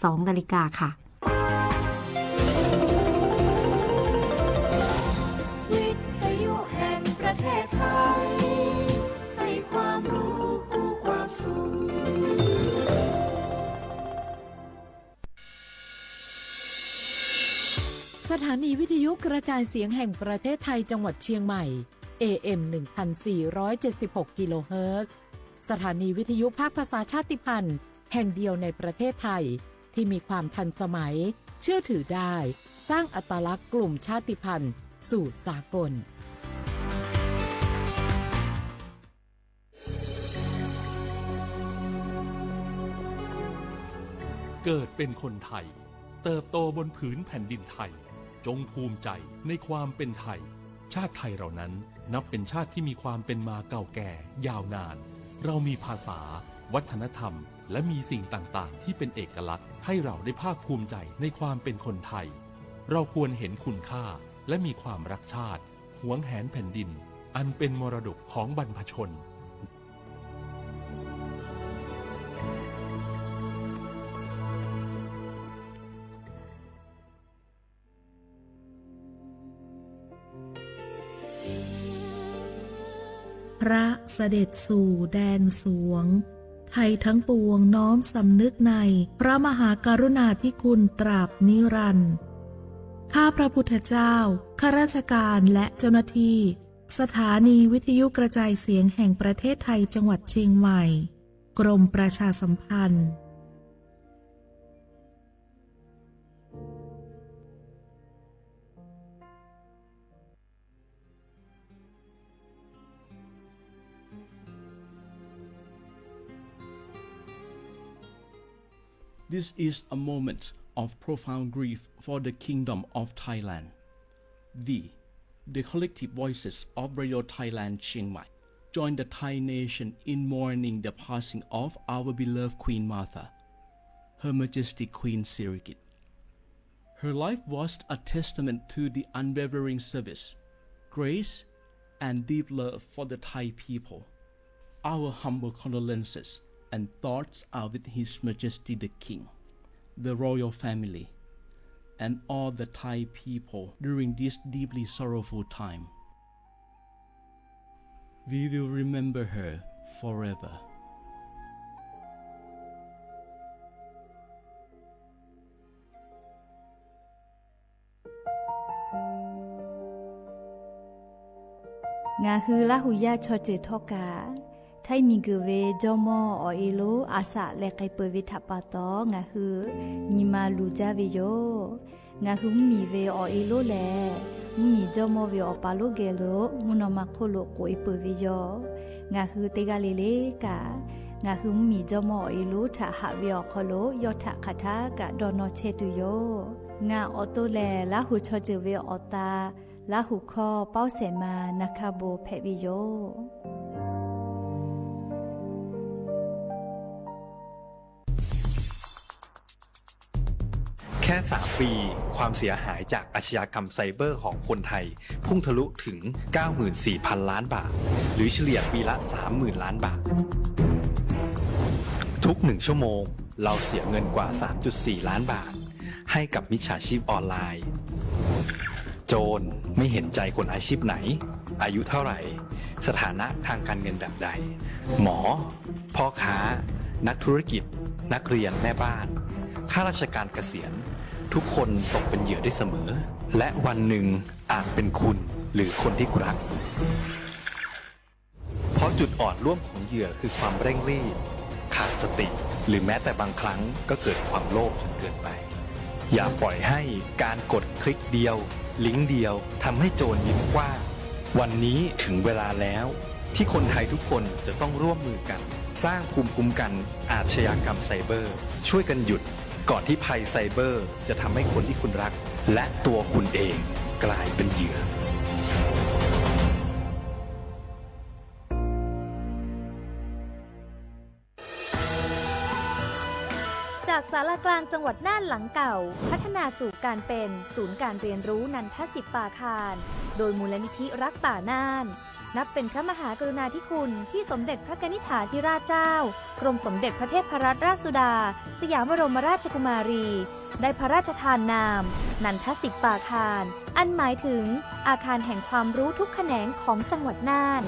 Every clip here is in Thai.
12 นาฬิกาค่ะวิทยุแห่งประเทศไทยให้ความรู้คู่ความสุขสถานีวิทยุกระจายเสียงแห่งประเทศไทยจังหวัดเชียงใหม่ AM 1476 กิโลเฮิรตซ์สถานีวิทยุภาคภาษาชาติพันธุ์แห่งเดียวในประเทศไทยที่มีความทันสมัยเชื่อถือได้สร้างอัตลักษณ์กลุ่มชาติพันธุ์สู่สากลเกิดเป็นคนไทยเติบโตบนผืนแผ่นดินไทยจงภูมิใจในความเป็นไทยชาติไทยเรานั้นนับเป็นชาติที่มีความเป็นมาเก่าแก่ยาวนานเรามีภาษาวัฒนธรรมและมีสิ่งต่างๆที่เป็นเอกลักษณ์ให้เราได้ภาคภูมิใจในความเป็นคนไทยเราควรเห็นคุณค่าและมีความรักชาติหวงแหนแผ่นดินอันเป็นมรดกของบรรพชนพระเสด็จสู่แดนสวงไทยทั้งปวงน้อมสำนึกในพระมหากรุณาธิคุณตราบนิรันดร์ข้าพระพุทธเจ้าข้าราชการและเจ้าหน้าที่สถานีวิทยุกระจายเสียงแห่งประเทศไทยจังหวัดเชียงใหม่กรมประชาสัมพันธ์This is a moment of profound grief for the Kingdom of Thailand. We, the collective voices of Radio Thailand Chiang Mai, join the Thai nation in mourning the passing of our beloved Queen Martha, Her Majesty Queen Sirikit. Her life was a testament to the unwavering service, grace, and deep love for the Thai people. Our humble condolences and thoughts are with His Majesty the King, the royal family, and all the Thai people during this deeply sorrowful time. We will remember her forever. งาคือละหุยาชอจือทอกาไทยมีกือเวจอมออเอโลอาสะและไกเปวิทัปปาตองาคือนิมาลูจาเวโยงาคือมีเวอเอโลแลมีจอมอเวอปาโลเกโลมุนอมาโคโลโกเอเปวิโยงาคือเตกาเลเลกางาคือมีจอมอเอโลทะหะเวอคโลยอทะคาทากะดอนอเชตุโยงาออโตแลละหุชอจือเวอตาละหุคอเป้าเสมานาคาโบเพวิโยแค่ 3 ปีความเสียหายจากอาชญากรรมไซเบอร์ของคนไทยพุ่งทะลุถึง 94,000 ล้านบาทหรือเฉลี่ยปีละ 30,000 ล้านบาททุก1ชั่วโมงเราเสียเงินกว่า 3.4 ล้านบาทให้กับมิจฉาชีพออนไลน์โจรไม่เห็นใจคนอาชีพไหนอายุเท่าไหร่สถานะทางการเงินแบบใดหมอพ่อค้านักธุรกิจนักเรียนแม่บ้านข้าราชการเกษียณทุกคนตกเป็นเหยื่อได้เสมอและวันหนึ่งอาจเป็นคุณหรือคนที่คุณรักเพราะจุดอ่อนร่วมของเหยื่อคือความเร่งรีบขาดสติหรือแม้แต่บางครั้งก็เกิดความโลภจนเกินไปอย่าปล่อยให้การกดคลิกเดียวลิงก์เดียวทำให้โจรยิ้มกว้างวันนี้ถึงเวลาแล้วที่คนไทยทุกคนจะต้องร่วมมือกันสร้างภูมิคุ้มกันอาชญากรรมไซเบอร์ช่วยกันหยุดก่อนที่ภัยไซเบอร์จะทำให้คนที่คุณรักและตัวคุณเองกลายเป็นเหยื่อจากศาลากลางจังหวัดน่านหลังเก่าพัฒนาสู่การเป็นศูนย์การเรียนรู้นันทศิษย์ป่าคารโดยมูลนิธิรักป่าน่าน นับเป็นพระมหากรุณาธิคุณที่สมเด็จพระนิธิธิราชเจ้ากรมสมเด็จพระเทพรัตนราชสุดาสยามบรมราชกุมารีได้พระราชทานนามนันทสิกปาคารอันหมายถึงอาคารแห่งความรู้ทุกแขนงของจังหวัดน่าน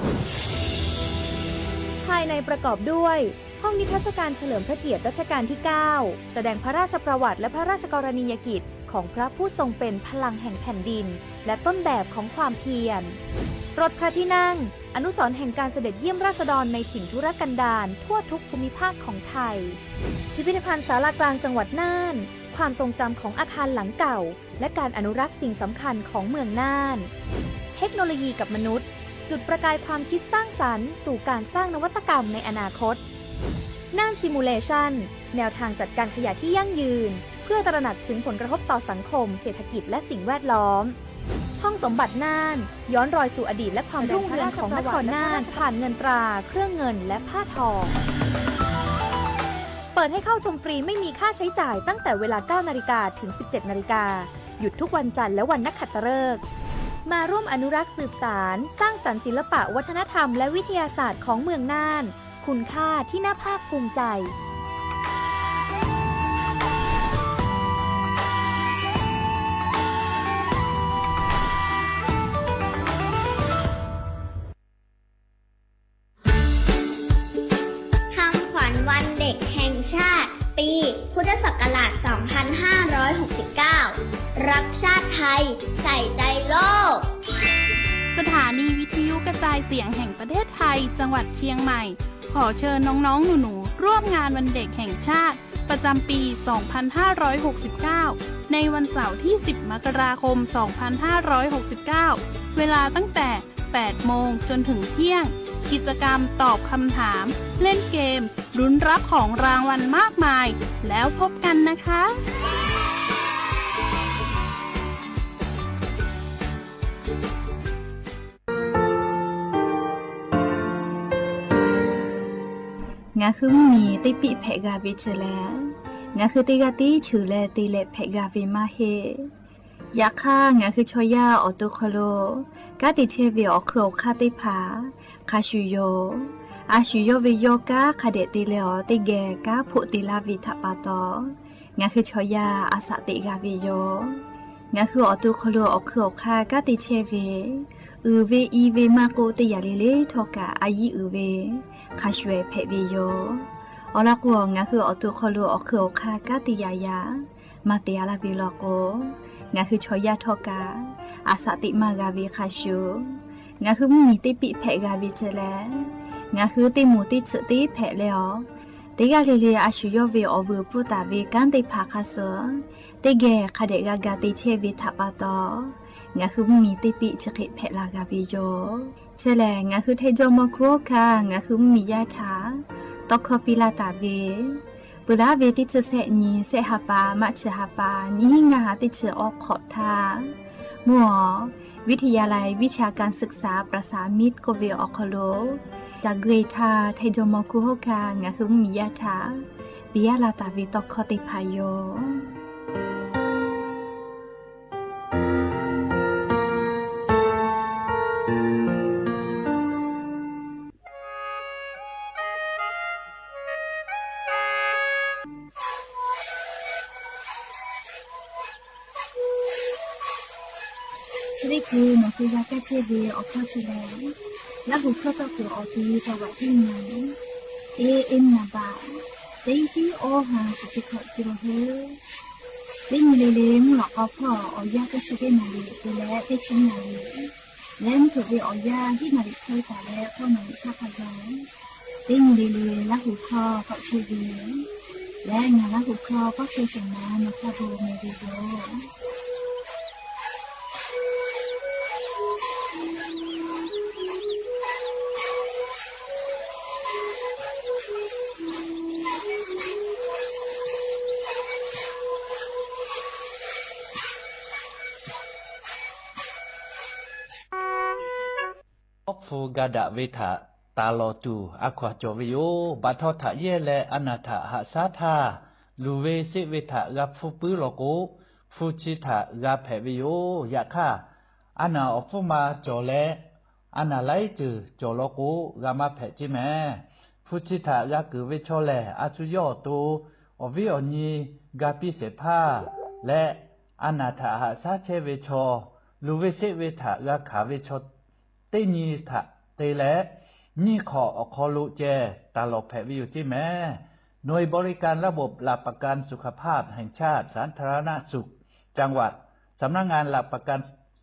ภายในประกอบด้วยห้องนิทรรศการเฉลิมพระเกียรติรัชกาลที่ 9 แสดงพระราชประวัติและพระราชกรณียกิจของพระผู้ทรงเป็นพลังแห่งแผ่นดินและต้นแบบของความเพียรรถพระที่นั่งอนุสรณ์แห่งการเสด็จเยี่ยมราษฎรในถิ่นทุรกันดารทั่วทุกภูมิภาคของไทยพิพิธภัณฑ์ศาลากลางจังหวัดน่านความทรงจำของอาคารหลังเก่าและการอนุรักษ์สิ่งสำคัญของเมืองน่านเทคโนโลยีกับมนุษย์จุดประกายความคิดสร้างสรรค์สู่การสร้างนวัตกรรมในอนาคตน่านซิมูเลชันแนวทางจัดการขยะที่ยั่งยืนเพื่อตระหนักถึงผลกระทบต่อสังคมเศรษฐกิจและสิ่งแวดล้อมห้องสมบัติน่านย้อนรอยสู่อดีตและความรุ่งเรืองของนครน่านผ่านเงินตราเครื่องเงินและผ้าทองเปิดให้เข้าชมฟรีไม่มีค่าใช้จ่ายตั้งแต่เวลา 9 นาฬิกาถึง 17 นาฬิกาหยุดทุกวันจันทร์และวันนักขัตฤกษ์มาร่วมอนุรักษ์สืบสานสร้างสรรค์ศิลปะวัฒนธรรมและวิทยาศาสตร์ของเมืองน่านคุณค่าที่น่าภาคภูมิใจวันเด็กแห่งชาติปีพุทธศักราช 2569 รักชาติไทยใส่ใจโลกสถานีวิทยุกระจายเสียงแห่งประเทศไทยจังหวัดเชียงใหม่ขอเชิญน้องๆหนูๆร่วมงานวันเด็กแห่งชาติประจำปี 2569 ในวันเสาร์ที่ 10 มกราคม 2569 เวลาตั้งแต่ 8 โมงจนถึงเที่ยงกิจกรรมตอบคำถามเล่นเกมลุ้นรับของรางวัลมากมายแล้วพบกันนะคะงาคือมีติปิเพกาเวชแลงาคือติกาติฉือแลติเลเพกาเวมาเฮยาค่างาคือชอยาออโตโคโลกาติเชเวอคืออคาติผาคาชูโยอาชูโยเวโยกาคาเดติเลอติแกกาพุติลาวิทปาตองาคือชอยาอาสติกาเวโยงาคือออโตโคโลอคืออคากาติเชเวเวอีเวมาโกติยาเลเลทอกาอายีเวคาชเวเพเวโยอลากวงาคือออโตโคโลอคืออคากาติยายามาเตยาลาเวลโกงาคือชอยาทอกาอาสติมากาเวคาชูงาคือมีติปิเพกาเวเจแลงาคือติมูติฉติเพเลอติกาเลเลอาชูโยเวอเวปุตาเวกันติภาคาเสติเกคาเดกากาติเชเวทัปาตองาคือมีติปิฉกิเพลากาเวโยเชแลงาคือเทโจโมโคคางาคือมียาถาตอกคอปิลาตาเวปุลาเวติฉเสนีเสหปามัชหปานิหิงาติฉออกขอทามัววิทยาลัยวิชาการศึกษาประสานมิตรโกเวออคโลจากเกรทาไทโจโมคุโฮกางาคือมียาถาปิยาลาตาวิตอกคติพายโยนี่คือนคือยาแก้เชื้อเวออกข้อเฉลยและบุคคลตัวคือออกที่จังหวัดที่ไหนAM นาบาเต็งที่โอหาสุดขอกิโลเฮเต็งเลเลมหลอกเอาพ่อออยาก็ช่วยนาลีดูแลได้ชิ้นนาลีและมันคือเวออยาที่นาลีเคยแต่แล้วพ่อนาลีชาพยองเต็งเลเลและหูคอก็ช่วยดีและงานและหูคอก็ช่วยส่งน้ำมาพาโบเมดิโซฟูกาดะเวทะตาลอตูอควาโจวิโยบัทอทะเยเลอนาถะหะสาธาลูเวสิเวทะกับฟูปือโลโกฟูชิทะกับเพวิโยยะค่ะอานาอฟูมาโจเล อันอะไรจือโจโลกูกามาแผจิแม่ผู้ชิตายากือเวชแลอาจุโยตูอวิอนีกาปิเสพาและอนาถาหาสาเชเวชลูเวเสเวทายาขาเวชเตนีทะเตและนี่ขอคอลุเจตาลกแผวิวจิแม่หน่วยบริการระบบหลักประกันสุขภาพแห่งชาติสาธารณสุขจังหวัดสำนักงานหลักประกัน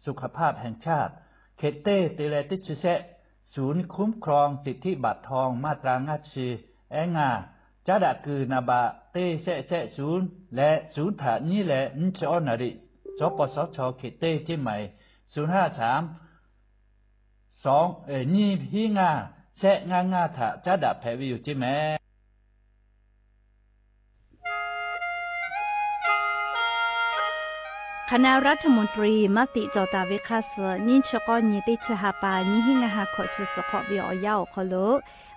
สุขภาพแห่งชาติเขตเต้เตเลติชเซศูนย์คุ้มครองสิทธิบัตรทองมาตรางัดชีแองาจาดะคือนาบะเต้เซเซศูนย์และศูนย์ถานี้และนชอนาริสปสชเขตเต้เชียงใหม่053นี่ฮีงาเซงางาถะจาดะแผวิวจิแม่คณะรัฐมนตรีมติจอตาเวคาสนินชกอนิติชหาปานิหิงาหาขอชิสขอบิอยาวขโล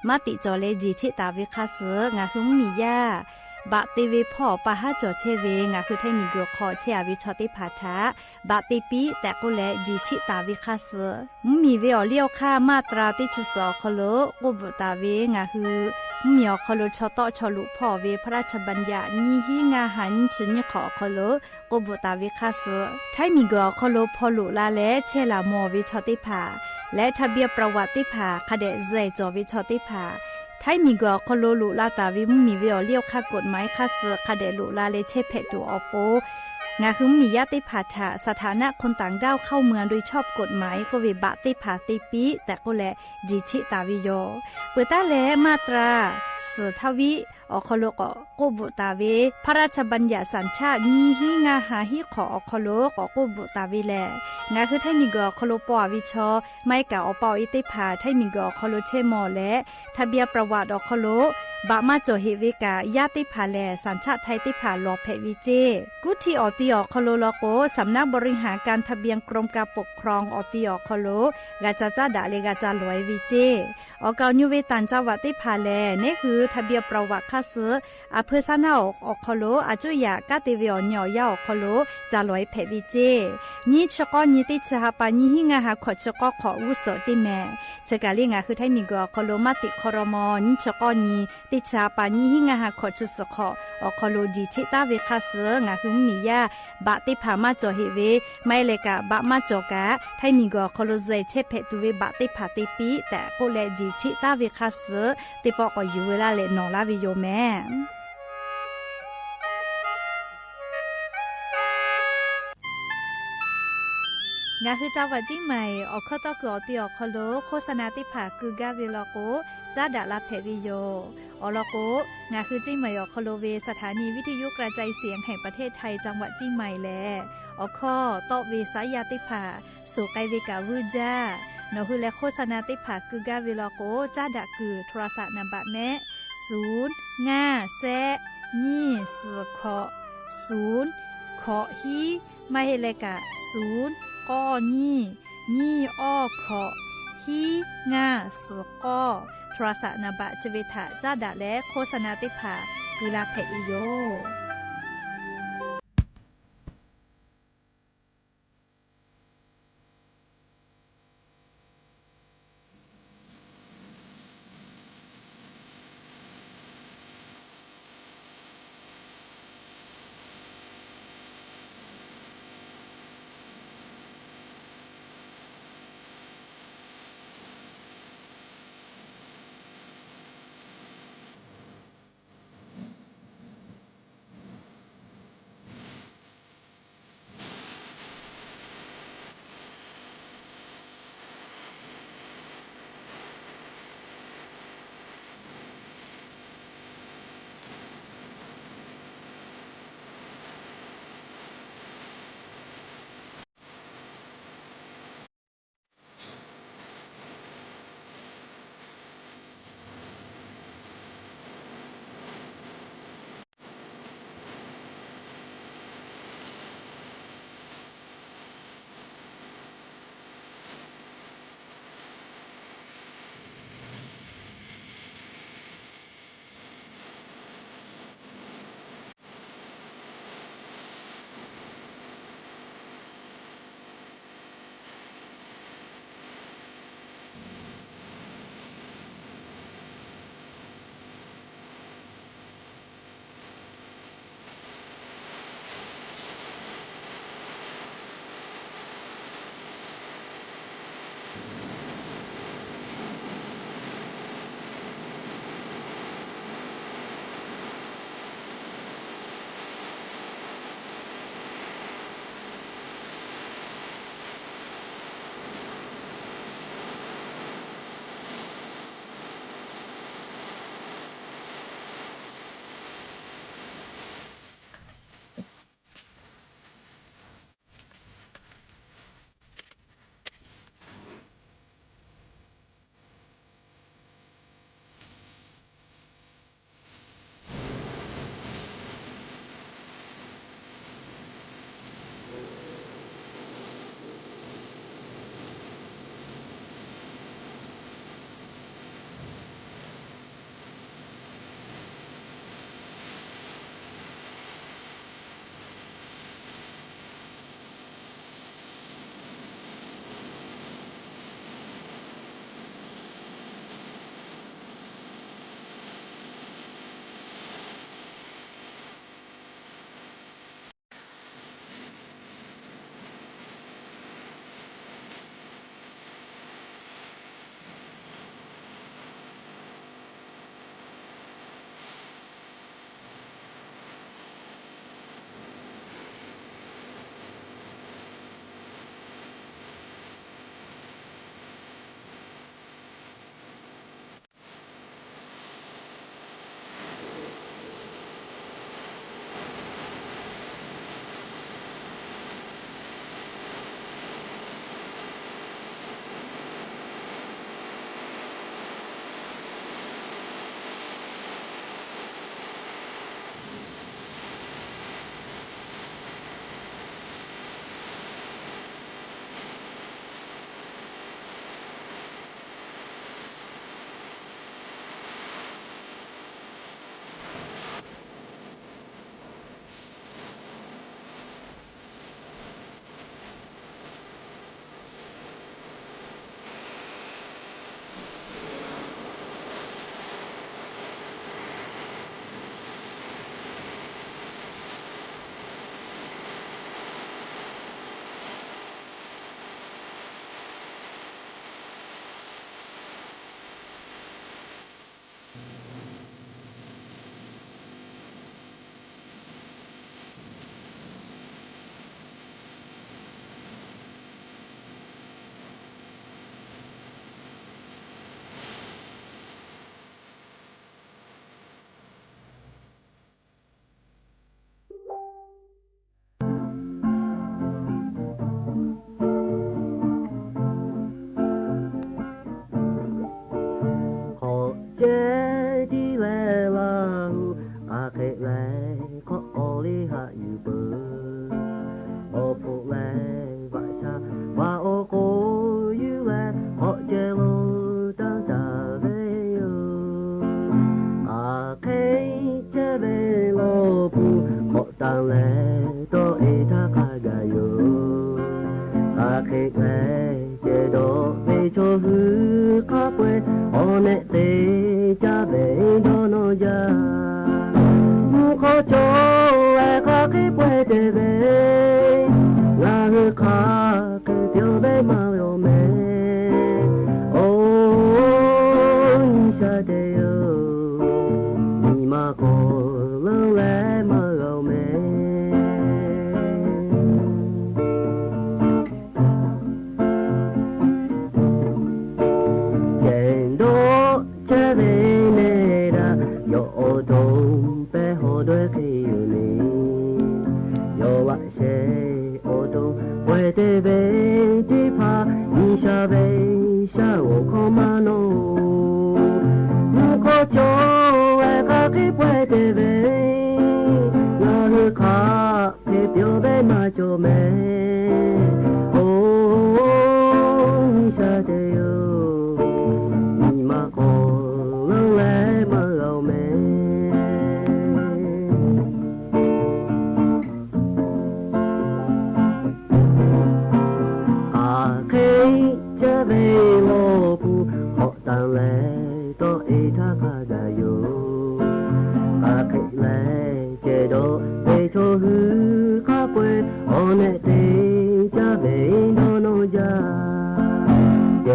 มติจอเลจีชิตาเวคาสงาหุมมียาบะเตเวพ่อปะหาจอเชเวงาคือไทมีเกขอเชอวิชอติภาทาบะเตปีแต่ก็แลจีชิตาเวคาสมีเวอเลี้ยวค่ามาตราติชสอขโลกุบตาเวงาคือมีอขโลชอตอชอลุพ่อเวพระราชบัญญัตินิหิงาหันชิญขอขโลกุบตาเวคาสไทมีเกขโลพอลุลาและเชลามอวิชอติภาและทะเบียนประวัติภาคเดเจจอวิชอติภาไทยมีกอคโลลุลาตาวิมมีเวอเลี้ยวค่ากฎหมายค่าเสือคาเดลุลาเลเชเพตัวอโปงาคือมีญาติภาษาสถานะคนต่างด้าวเข้าเมืองโดยชอบกฎหมายก็เวบะติภาติปีแต่ก็แลจิชิตาวิโยเปิดตาแลมาตราสือทวิอคโลกโกบุตาเวพระราชบัญญัติสัญชาตินีหิงาหาหิขออคโลกโกบุตาเวแลงาคือไทยมีกอคโลปอวิชอไม่กะอปออิติภาไทยมีกอคโลเชมอและทะเบียนประวัติอคโลบะมาโจเฮเวกาญาติภาแลสัญชาติไทยติภาลอเพวิเจกุทีออติอคโลโลโกสำนักบริหารการทะเบียนกรมการปกครองออติอคโลกาจาจาดาเลกาจาลอยวิเจออกานิเวตันจังหวัดติภาแลนี่คือทะเบียนประวัติค่าซื้ออำเภอสนาอคโลอาจุยากาติเวอญอยาอคโลจาลอยเพวิเจนี่ชกอนิติชหาปานิหิงาหาขอชกอขออุโสจิแม่เชกาลิงาคือไทยมีกอคโลมาติคอรมอนิชกอนีติชาปานิหิงาหาขอจุสขออคโลจิชิตาเวคาเสงาหุมมียาบะติพามาจอเฮเวไม่เลกะบะมาจอกะไทยมีกอคโลเจเชเพตุเวบะติพาติปีแต่ก็แลจิชิตาเวคาเสติปอกอยู่เวลาเลนอลาวิโยแม่งาคือจังหวัดจิ้งใหม่ออกข้อต่อคืออติออกคโลโฆษณาติผาคือกาเวลโกจ้าดาลาเพวิโยอลโกงาคือจิ้งใหม่ออกคโลเวสถานีวิทยุกระจายเสียงแห่งประเทศไทยจังหวัดจิ้งใหม่แลออกข้อต่อเวสายาติผาสู่ไกเวกาวูจ้านอคือและโฆษณาติผาคือกาเวลโกจ้าดาคือโทรศัพท์นำบะแม่0 5 แซนี่สือขอ0ขอฮีไม่เฮเลกะ0ก้อนี่อ้อขอฮีงาสกอโทรศัพท์นบะชเวทะจ้าดะและโฆษณาติภากุลาเพอิโย ကြပဲတော့တော့ကြမခေါ်ချောအခါကိပွဲတဲ့ပဲငါရခါကပြောပဲမရောမဲအိုးရှာတဲ့ယောဒီမှာကိုလုံးလဲမရောမဲ对呗，只怕你下呗，下我可嘛喏，你可就爱卡给不对呗，我是卡给表呗嘛就没，哦，你下的哟，你嘛可能来嘛老没。这为我不好当来到一他卡的哟，卡开来这都为错去卡不我那得这为诺诺家，见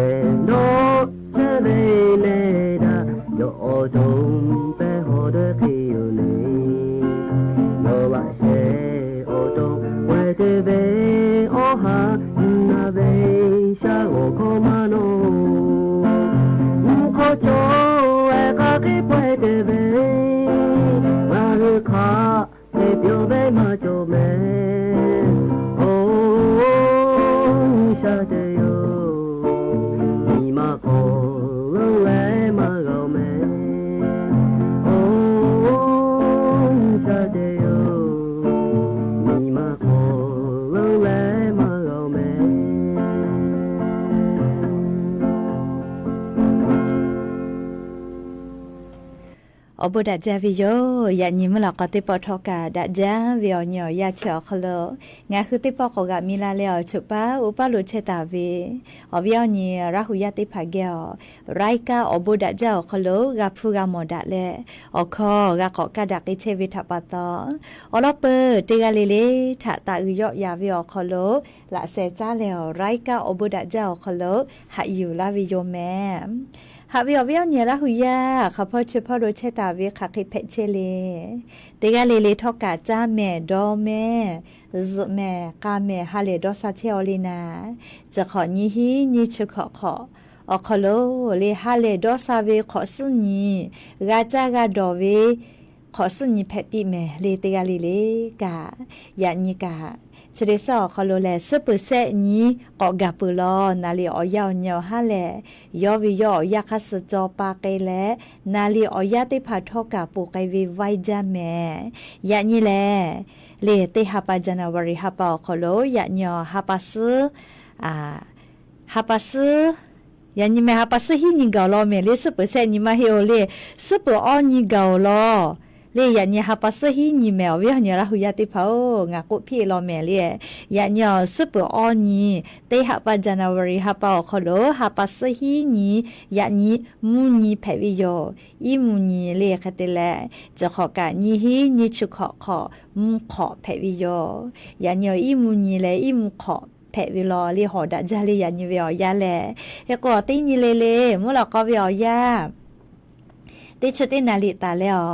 到这为那的有种背后的皮有你，有瓦些我都为的为我哈那为下我可嘛喏，你可就爱卡给不的呗，我是卡给表呗嘛就没，哦，你晓得哟，你嘛可能来嘛老没，哦，你晓得哟，你嘛可能来嘛老没。อบุดาจาวิโยยานิมลอกติปอทอกาดาจาวิอญอยาเฉอคโลงาคือติปอกกะมิลาเลอชุปาอุปาลุเชตาเวอวิอญีราหุยาติภาเกอไรกาอบุดาจาคโลกาพูกามอดาเลอคอกะกอกะดักอิเชวิทปาตอลอเปติกาเลเลทะตาอุยอยาวิอคโลละเซจาเลอไรกาอบุดาจาคโลหะอยู่ลาวิโยแมหาวิอวิอเนี่ยละหุยาข้าพ่อชื่อพ่อโดยเชตาวิขาคิเพเชเลเตกาเลเลทอกาจ้าแม่ดอแม่ซแม่กาแม่ฮาเลดอซาเชอลีนาจะขอนี้ฮีนี้ชื่อขออคโลเลฮาเลดอซาเวขอสุนีกาจากาดอเวขอสุนีเพปีแม่เลเตกาเลเลกายานิกาชเดซอคอโลแลซึปเซนี้กอกาปุลอนาลีออยาวเนียวฮาแลยอวิยอยาคัสจอปาเกแลนาลีออยาติพาทอกาปูไกวิไวจาแมยะนี่แลเลติฮาปาจานาวริฮาปาคอโลยะเนียวฮาปาซฮาปาซยานี่แมฮาปาซฮินิกาโลเมเลซึปเซนี่มาเฮโอเลซึปออนิกาโลလေယညဟာပစဟီနီမဲဝေဟညရာဟူယတိဖောငါကုပြေလောမဲလေယညစပအောနီတေဟပဇန်နဝရီဟပခလိုဟာပစဟီနီယညီမူနီဖေဝီယောဤမူနီလေခတလေဇခကနီဟီနီချုခခမူခဖေဝီယောယညဤမူနီလေဤမူခแผ่วิลอลีหอดจาลียานิเวียาแลเฮก็ตินิเลมุลก็เวียาติชุตินาลิตาแล้ว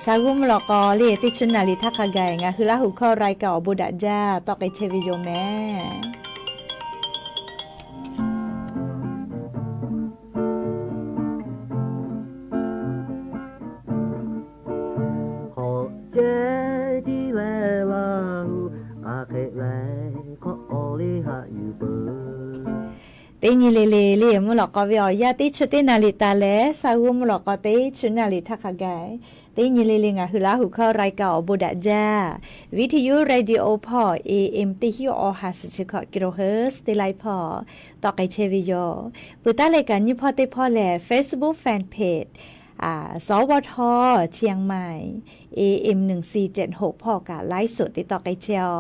ซากุมลอกอเลติชุนาลิทักไกงะคือละหุข้อไรเก่าบุดาจาตอกไอเชวิโยแม่ขอเจดีแลลาอาเคแลขอโอลิหะอยู่เบอเตนิเลมุลอกอเวียติชุตินาลิตาเลซากุมลอกอติชุนาลิทักไกตีนิเลงะคือละหุข้อไรเก่าบุดาจาวิทยุเรดิโอพอ AM ติฮิโอหาสชิคกิโลเฮิรตซ์ติไลพอตอกไอเชวิโยปุตตะรายการนี้พอติพอแล Facebook Fanpage สวทเชียงใหม่ AM 1476พอกะไลฟ์สดติดต่อไกเชียว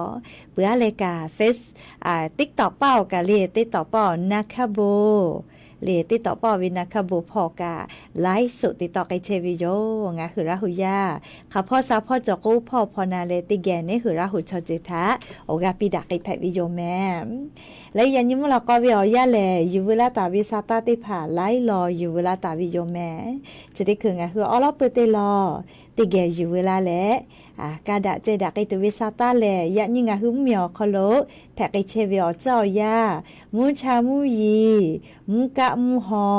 เปื้อรายการTikTok เป้ากะเลTikTok เป้านะคะโบ เลติต่อปอวินาคบุพอกาไลฟ์สุติต่อไกเชวิโยงาคือราหุยาข้าพ่อสาวพ่อจกูพ่อพอนาเลติแกนี่คือราหุชจิทะโอกาปิดาไกแพวิโยแม่และยันยิมลก็วิอยาแลอยู่เวลาตาวิสาตาติผาไลรออยู่เวลาตาวิโยแม่จะได้คืองาคือออลเปเตลอติแกอยู่เวลาแลกาดะเจดะไกตุวิสาตาแลยันยิงาหึมเมียวคโลแพไกเชวิอเจ้ายามูชามูยีมูกะมูฮอ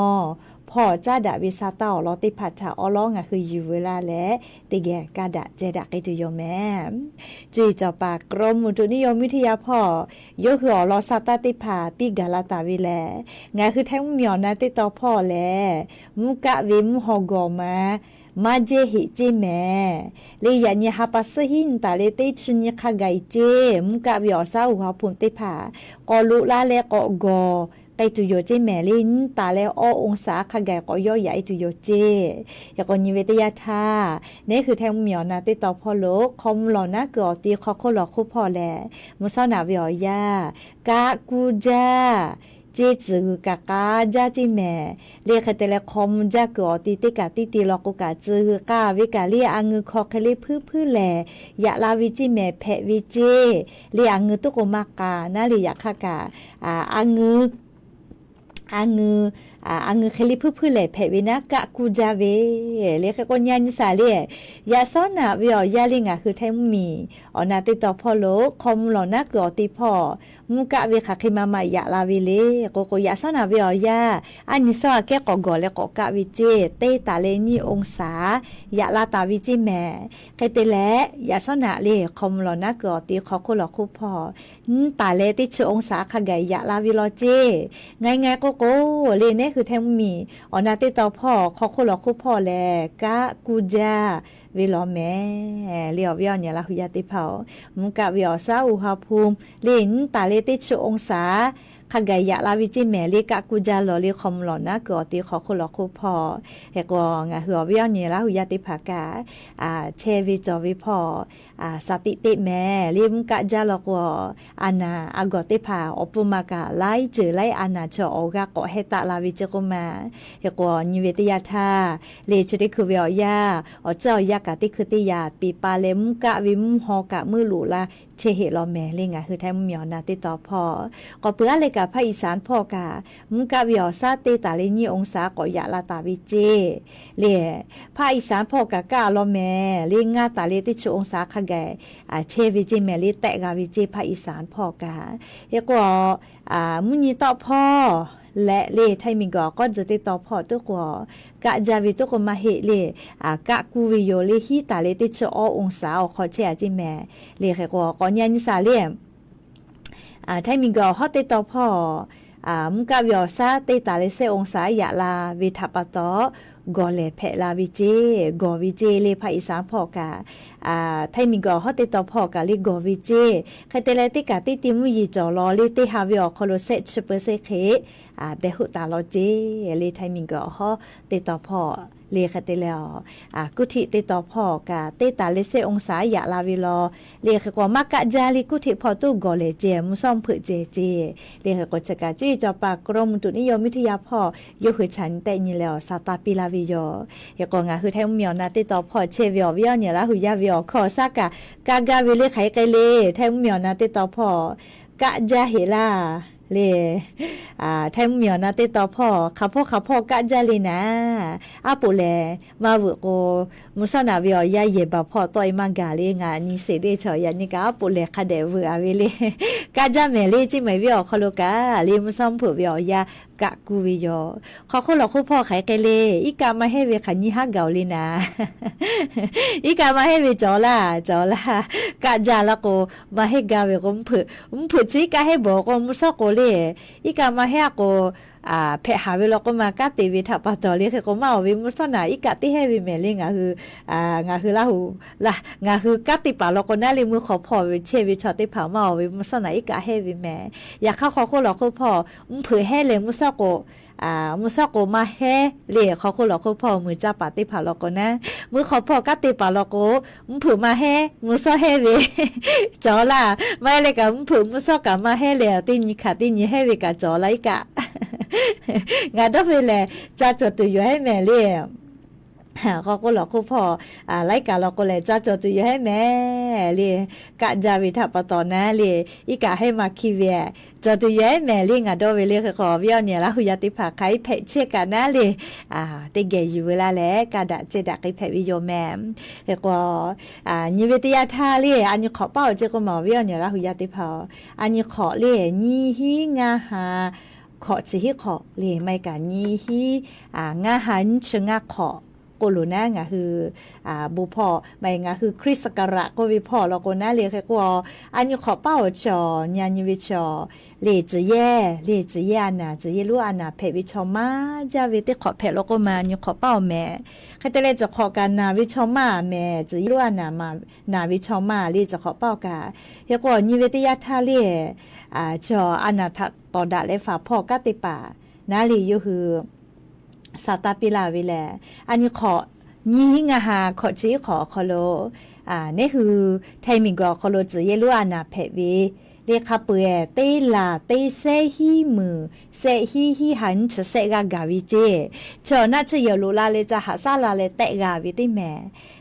พ่อจ้าดะวิสาตาลอติพัทธาอลองคืออยู่เวลาแลติแกกาดะเจดะไกตุโยแม่จุยจอปากกรมอุตุนิยมวิทยาพ่อยกคืออลอสาตาติผาปิกาลาตาวิแลงาคือแท้งเมียวนาติตอพ่อแลมูกะวิมูฮอกอมามาเจหิเจแม่เลยยันยาฮาปัสหินตาเลเตชญคาไกเจมุกะวิอซาอุฮาพุนเตผากอลุลาเลกอกอไกตุโยเจแม่ลินตาเลอองศาคาไกกอย่อใหญ่ตุโยเจยากอนิเวตยาธานี่คือแทงเหมียวนาติตอพ่อโลกคอมหลอนะกอตีคอโคหลอคุพ่อแลมุซานาวิอยากะกูจาเจจือกะกาจาจิแม่เรียกแต่ละคอมจากอติติกะติติลอกกะจือกาวิกาเรียอังือคอคเลพื้แลยะลาวิจิแม่แพวิเจเรียอังือตุกมากานาลิยะคากาอังือเคลิพื้แลแพวินะกะกูจาเวเรียกกอนยานิสาเลียยาซ้อนนาวิอยาลิงะคือไทมีอนาติตอพ่อโลคอมหลอนะกอติพ่อมุกะเวคาคิมามายะลาวิเลโกโกยาซ้อนนาวิอยาอันนิซอแกกอกอและกอกะวิเจเตตาเลนีองศายะลาตาวิจิแม่ไคเตแลยาซ้อนนาเลคอมหลอนะกอติขอโคหลอคุพ่อตาเลติชองศาคาไกยะลาวิโลเจไงโกโกเลเนคือแทงมีอนาติตอพ่อขอโคหลอคุพ่อแลกะกูจาเวลอแม่เลียววิอเนี่ยละหุยาติเผามุกะวิอซาอุฮาภูมิลินตาเลติชองศาคาไกยะลาวิจิแม่เลกะกูจาลอเลคอมหลอนะกอติขอโคหลอคุพ่อเฮกองะหัววิอเนี่ยละหุยาติภากาเชวิจอวิพ่อสติติแม่ลิมกะจาลอกวอานาอากอติภาอปุมากาไลจือไลอานาชอโอกะกอเฮตะลาวิจกุมาเฮกอนิเวตยาธาเลจุดิคือเวียยาอเจ้ายากะติคือติยาปีปาเลมกะวิมฮอกะมือหลูลาเชเหลอแม่เลงะคือแท้เมียวนาติตอพ่อก็เปื้อเลยกะภาคอีสานพ่อกะมุกะวิอซาเตตาเลนีองศากอยะลาตาวิเจเลภาคอีสานพ่อกะกะลอแม่เลงะตาเลติชองศาคาไกเชวิจิแม่เลแตกะวิเจภาคอีสานพ่อกะเฮก็มุนีตอพ่อและเลไทมิงก็จะติดต่อพอตัวกะจาวิตัวก็มาเฮเลกะกูวิโยเลฮีตาเลติชอองศาขอเชอจิแม่เลแค่ก็ยันสาเลไทมิงก็ฮอติดต่อพอมุกะวิอซาติตาเลเซองศายะลาวิทัปตอกอเลเพลาวิเจกอวิเจเลภาอีสานพอกะไทมิงก็ฮอติดต่อพอกะเลกอวิเจใครเตเลติกะติติมุยจอลอเลติฮาวิอคอโลเซชเปเซเคเบหุตาลอเจเลไทมิงก็ฮอติดต่อพอเลคเตเลกุธิติดต่อพอกะติตาเลเซองศายะลาวิลอเลคก็มักกะจาลิกุธิพอตุกอเลเจมุซอมเผเจเลคก็จะกะจุยจอปากกรมอุตุนิยมวิทยาพอยกคือฉันแต่นี่แล้วซาตาปิลาวิโยยก็งาคือแท้เมียวนาติต่อพอเชวิอวิอเนี่ยละหุยาวิอขอซากะกากาวิเลไขไกเลแท้เมียวนาติต่อพอกะจาเฮลาเลไทยเมียวนาติต่อพ่อข้าพ่อกะจาลีนะอาปุเลมาบุโกมุสนาวิอยาเยบะพ่อต้อยมากาเลงานี่เสเดชอยานี่กะอาปุเลคาเดวอาเวเลกะจาเมเลจิไมวิอคอโลกาเลมุซัมเผวิอยากะกูวิโยขอคนหลอกคู่พ่อไขไกเลอีกามาให้เวขันยี่ฮักเกาลีนะอีกามาให้เวจอละกะจาละโกมาให้กาเวกมผึจิกะให้บอกมุซอกโกเลอีกามาให้โกเพหาเวลก็มากะติวิทัปตอเลคือก็มาวิมุสนาอีกะติให้วิเมเลงาคือลาหูละงาคือกะติปาลก็น่าลิมือขอพ่อวิเชวิชอติผามาวิมุสนาอีกะให้วิเมอยากเข้าขอคนหลอกคู่พ่อผึให้เลมุซอกโก มุสโกมาเฮเล่เขาก็หลอกเขาพอมือจ้าปาติผาลอกนะมือเขาพอกัติผาลอกมุผือมาเฮมุสเฮเวจอล่ะไม่เลยกับมุผือมุสกะมาเฮเลยติญิขาติญิเฮเวกะจอไลกะงาดอกเวลจ้าจดตัวอยู่ให้แม่เล่เขาก็หลอกเขาพอไล่กะเราก็เลยจ้าจดตัวอยู่ให้แม่เลยกะจาวิทัปตอนนะเลยอีกะให้มาคีเวียจดตัวอยู่ให้แม่เลยงาดอกเวลขอวิญญาณละหุยติภาใครเพชเชกันนะเลยติเกยอยู่เวลาแล้วกะดะเจดะใครเพวิโยแม่แล้วก็นิเวศยาธาเลยอันนี้ขอเป้าเจก็มาวิญญาณละหุยติภาอันนี้ขอเลยนี่ฮิงาหาขอสิฮิขอเลยไม่กันนี่ฮิงาหันชงาขอกูรู้นะงะคือบุพอไม่งะคือคริสต์กระก็วิพอแล้วก็น่าเรียกแค่ว่าอันนี้ขอเป้าจอญาณิวิชอเลจเย่นะจเยรู้อันน่ะเพวิชอมาจะวิติขอเพแล้วก็มานี่ขอเป้าแม่ใครจะเลยจะขอกันนาวิชอมาแม่จเยรู้อันน่ะมานาวิชอมาเลจะขอเป้ากะเรียกว่านิเวศยาทาเลจออันน่ะต่อดะเลยฝาพ่อกะติป่านาลีอยู่คือสาตาปิลาวิแลอันนี้ขอยี่หิงาหาขอจีขอคอโลนี่คือไทมิงก็คอโลจีเยลูอานาเพวีเรียกขับเปื่อเตลาเตเซฮีมือเซฮีหันจะเซกากาวิเจเจอน่าจะเยลูลาเลจะหาซาลาเลเตกาวิติแม่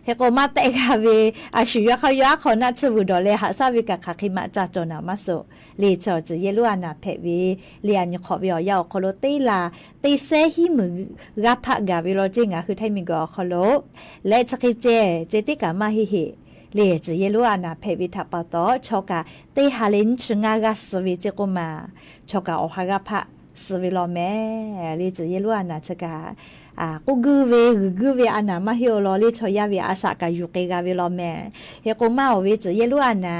เฮโกมาเตกาวิอาชิยะเขายะเขาน่าจะบุดอเลหาซาวิกะคาคิมาจาโจนามาโซเลเจอจีเยลูอานาเพวีเรียนขอวิอยาคอโลเตลาเตเซฮีมือรับพะกาวิโลจิงะคือไทมิงก็คอโลและจะคิเจติกามาฮิเลจเยลูอานาเพวิทัปโตชกะเตหาลินชงากาสวิเจกุมาชกะโอฮากะพะสวิโลเมเลจเยลูอานาชกะกูกูเวอานามาฮิโอโลเลชอยาเวอาสากะยุเกกาวิโลเมเฮกุมาโอเวจเยลูอานา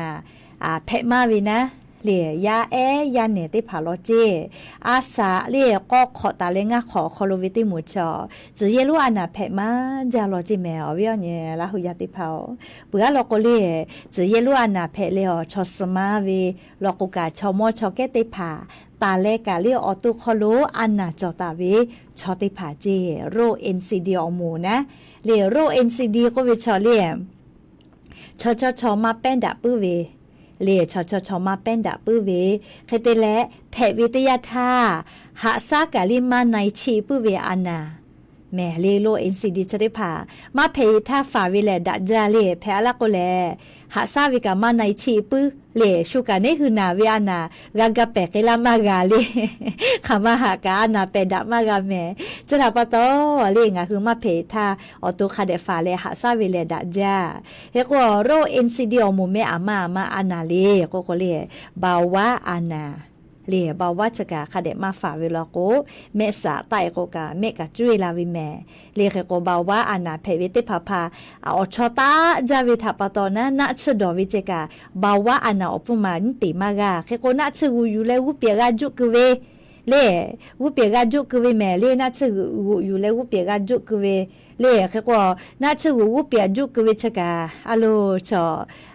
เพมาวินะเลียายาเนติผาโลเจอาสาเลียก็ขอตาเลงะขอคอโลวิติมูชอจะเยลูอานาเพมาจาโลจิแมอวิอเนลาหุยติเผาเปือโลกเลียจะเยลูอานาเพเลอชอสมาเวโลกุกาชอมอชอเกติผาตาเลกาเลียออตุคอโลอันนาจอตาเวชอติผาเจโรเอ็นซีดีอมูนะเลียโรเอ็นซีดีก็วิชอเลียชอมาเป็นดาปื้อเวเลชอมาเป็นดาปื้อเวเคเตและแพวิทยาธาหาซากาลิมาในชีปื้อเวอานาแม่เลโลเอ็นซีดีจะได้ผ่ามาเพยท่าฝ่าวิเลดัจจาเลแพละก็แลหาซาวิกามาในชีปื้อเลชูกาเนคือนาวิอานากากาเปกลามากาเลคำว่าหากานาเปดามากาแม่จะดับปะโตเลงะคือมาเพยท่าออตุคาเดฝ่าเลหาซาวิเลดัจจาเฮก็โรเอ็นซีดีอมูเมอามาอานาเลก็เลบาวะอานาเลียบาวัชกาคาเดมาฝ่าเวลาโกเมษาไตโกกาเมกะจุยลาวิแมเลียโกบาวะอานาเพวิติพาพาอชอตาจาวิทัปตอนะนัชดอวิเจกาบาวะอานาอปุมานิติมากาเคโกนัชกูอยู่เลวุเปียกาจุกเวเลวุเปียกาจุกเวแมเลนัชกูอยู่เลวุเปียกาจุกเวเลเคโกนัชกูวุเปียจุกเวชกาอโลช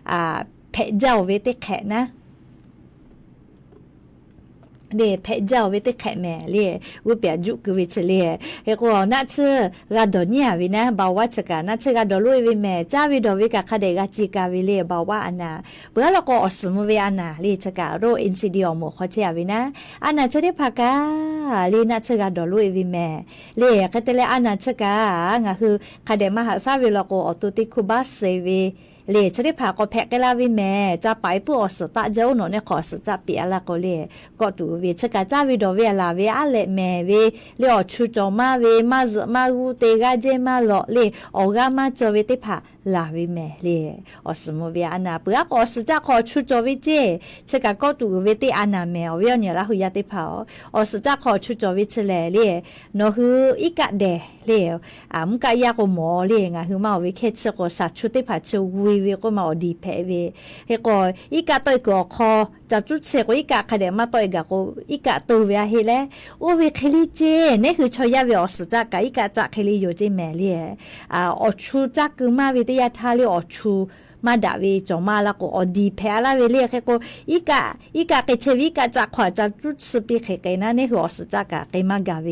อเพเจ้าเวติแขนะเดเพเจ้าเวติแขแม่เลียวุเปียจุกวิเชเลียเฮก็น่าเชื่อกาดเนียวินะบาวว่าชกาน่าเชื่อกาดลุยวิแม่จ้าวิดวิกาคาเดกาจิกาวิเลียบาวว่าอันนาเบื่อแล้วก็อสมุเวอันนาเลียชกาโรอินซิดิโอโมขอเชียวินะอันนาจะได้พากาเลียน่าเชื่อกาดลุยวิแม่เลียคาเตเลอันนาชกางะคือคาเดมหาซาวิลโกอตุติคุบาเซวีเลชได้พาก็แพกลาวิแม่จะไปผู้อสตะเจ้าหนเนี่ยขอสจะเปียละก็เลยก็ดูเวชกาจ้าวิดเวลาเวอะเลแม่เวเลอชุจอมาเวมาอูเตกาเจมาหลอเลออกามาจเวติพาลาวิแม่เลอสมเวอานาเปือกอสจะขอชุจอวิเจชกาก็ดูเวติอานาแม่เวเนี่ยละหุยติพาอสจะขอชุจอวิเชเลเลโนฮืออีกะเดเลมกะยาก็หมอเลงะฮือมาเวเคชก็สัตชุติพาชวีเวก็มาดีเพเวเฮก็อีกะตอยก็คอจะจุดเสก็อีกะคาเดมาตอยกะก็อีกะตัวเวเฮเลโอเวเคลิเจนี่คือชอยาเวอสจะกะอีกะจะเคลิโยเจแม่เลอชูจักคือมาวิทยาทาเลอชูม มาดาเวจอมาละก็อดีแพ้ละเวเรียกก็อีกะเกเชวิกะจากขวาจากจุดสปีเกนะในหัวสจากะเกมากาเว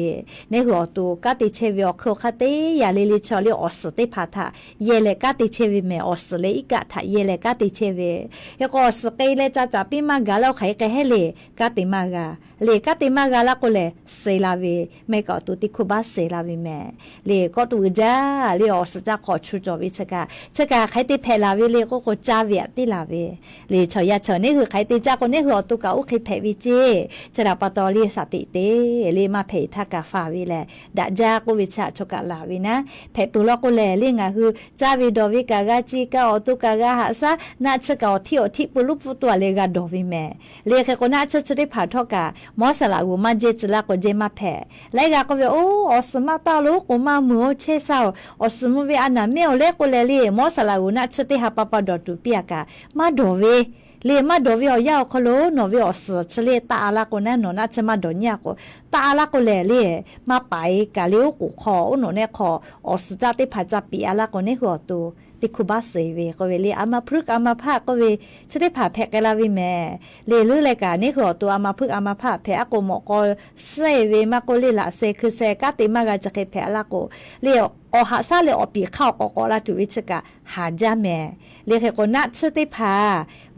ในหัวตัวกะติเชวิอโคคาเตยาเลลิชอลิออสเตพาทาเยเลกะติเชวิเมออสเลอีกะทาเยเลกะติเชวิยก็สเกเลจากปีมากาแล้วไขเกเฮเลกะติมากาเลกะติมากาละก็เลเซลาเวเมกอตุติคุบาเซลาเวเมเลก็ตูจาเลออสจากขอชูจอวิชกะไขติเพลาเวเลก็จาเวติลาเวเลชอยาชอนี่คือไขติจากคนนี่คือตุกะอุไขเพวิเจจะรับปตอลีสติเตเลมาเพทากาฟาวิแลดะจากวิชาชกะลาวินะเพปุลก็แลเลียงะคือจาวิดอวิกากาจิกาอตุกากาหาซานาชกะอทิอทิปุลุปุตัวเลกาดอวิเมเลเคโกนาชชได้ผ่าทอกามอสลาอูมาเจจลาก็เจมาเพไลกาก็เวโออสมาตาลูกมามือเชซาวอสมเวอานาเมอเลก็เลลีมอสลาอูนาชติหาปะปะดอตุเปียกามาดอเวเลมาดอวิอยาวคโลนอวิอสชเลตาอาลาโกนะนอนาชมาดอญาโกตาอาลาโกเลเลมาไปกาเลวกูขออุโนเนขออสจาติผาจาปีอาลาโกเนหัวตูติคุบาเสเวก็เวเลอามาพฤกอามาภาก็เวจะได้ผ่าแพกกะลาวิแม่เลลือรายการนี่หัวตัวอามาพฤกอามาภาแพอโกหมอก็เสเวมาโกเลละเซคือเซกาติมากาจะเคแพอาลาโกเลอหาซาเลอปีเข้าก็ละจุวิชกะหาจาแม่เลเคโกนัดชติพา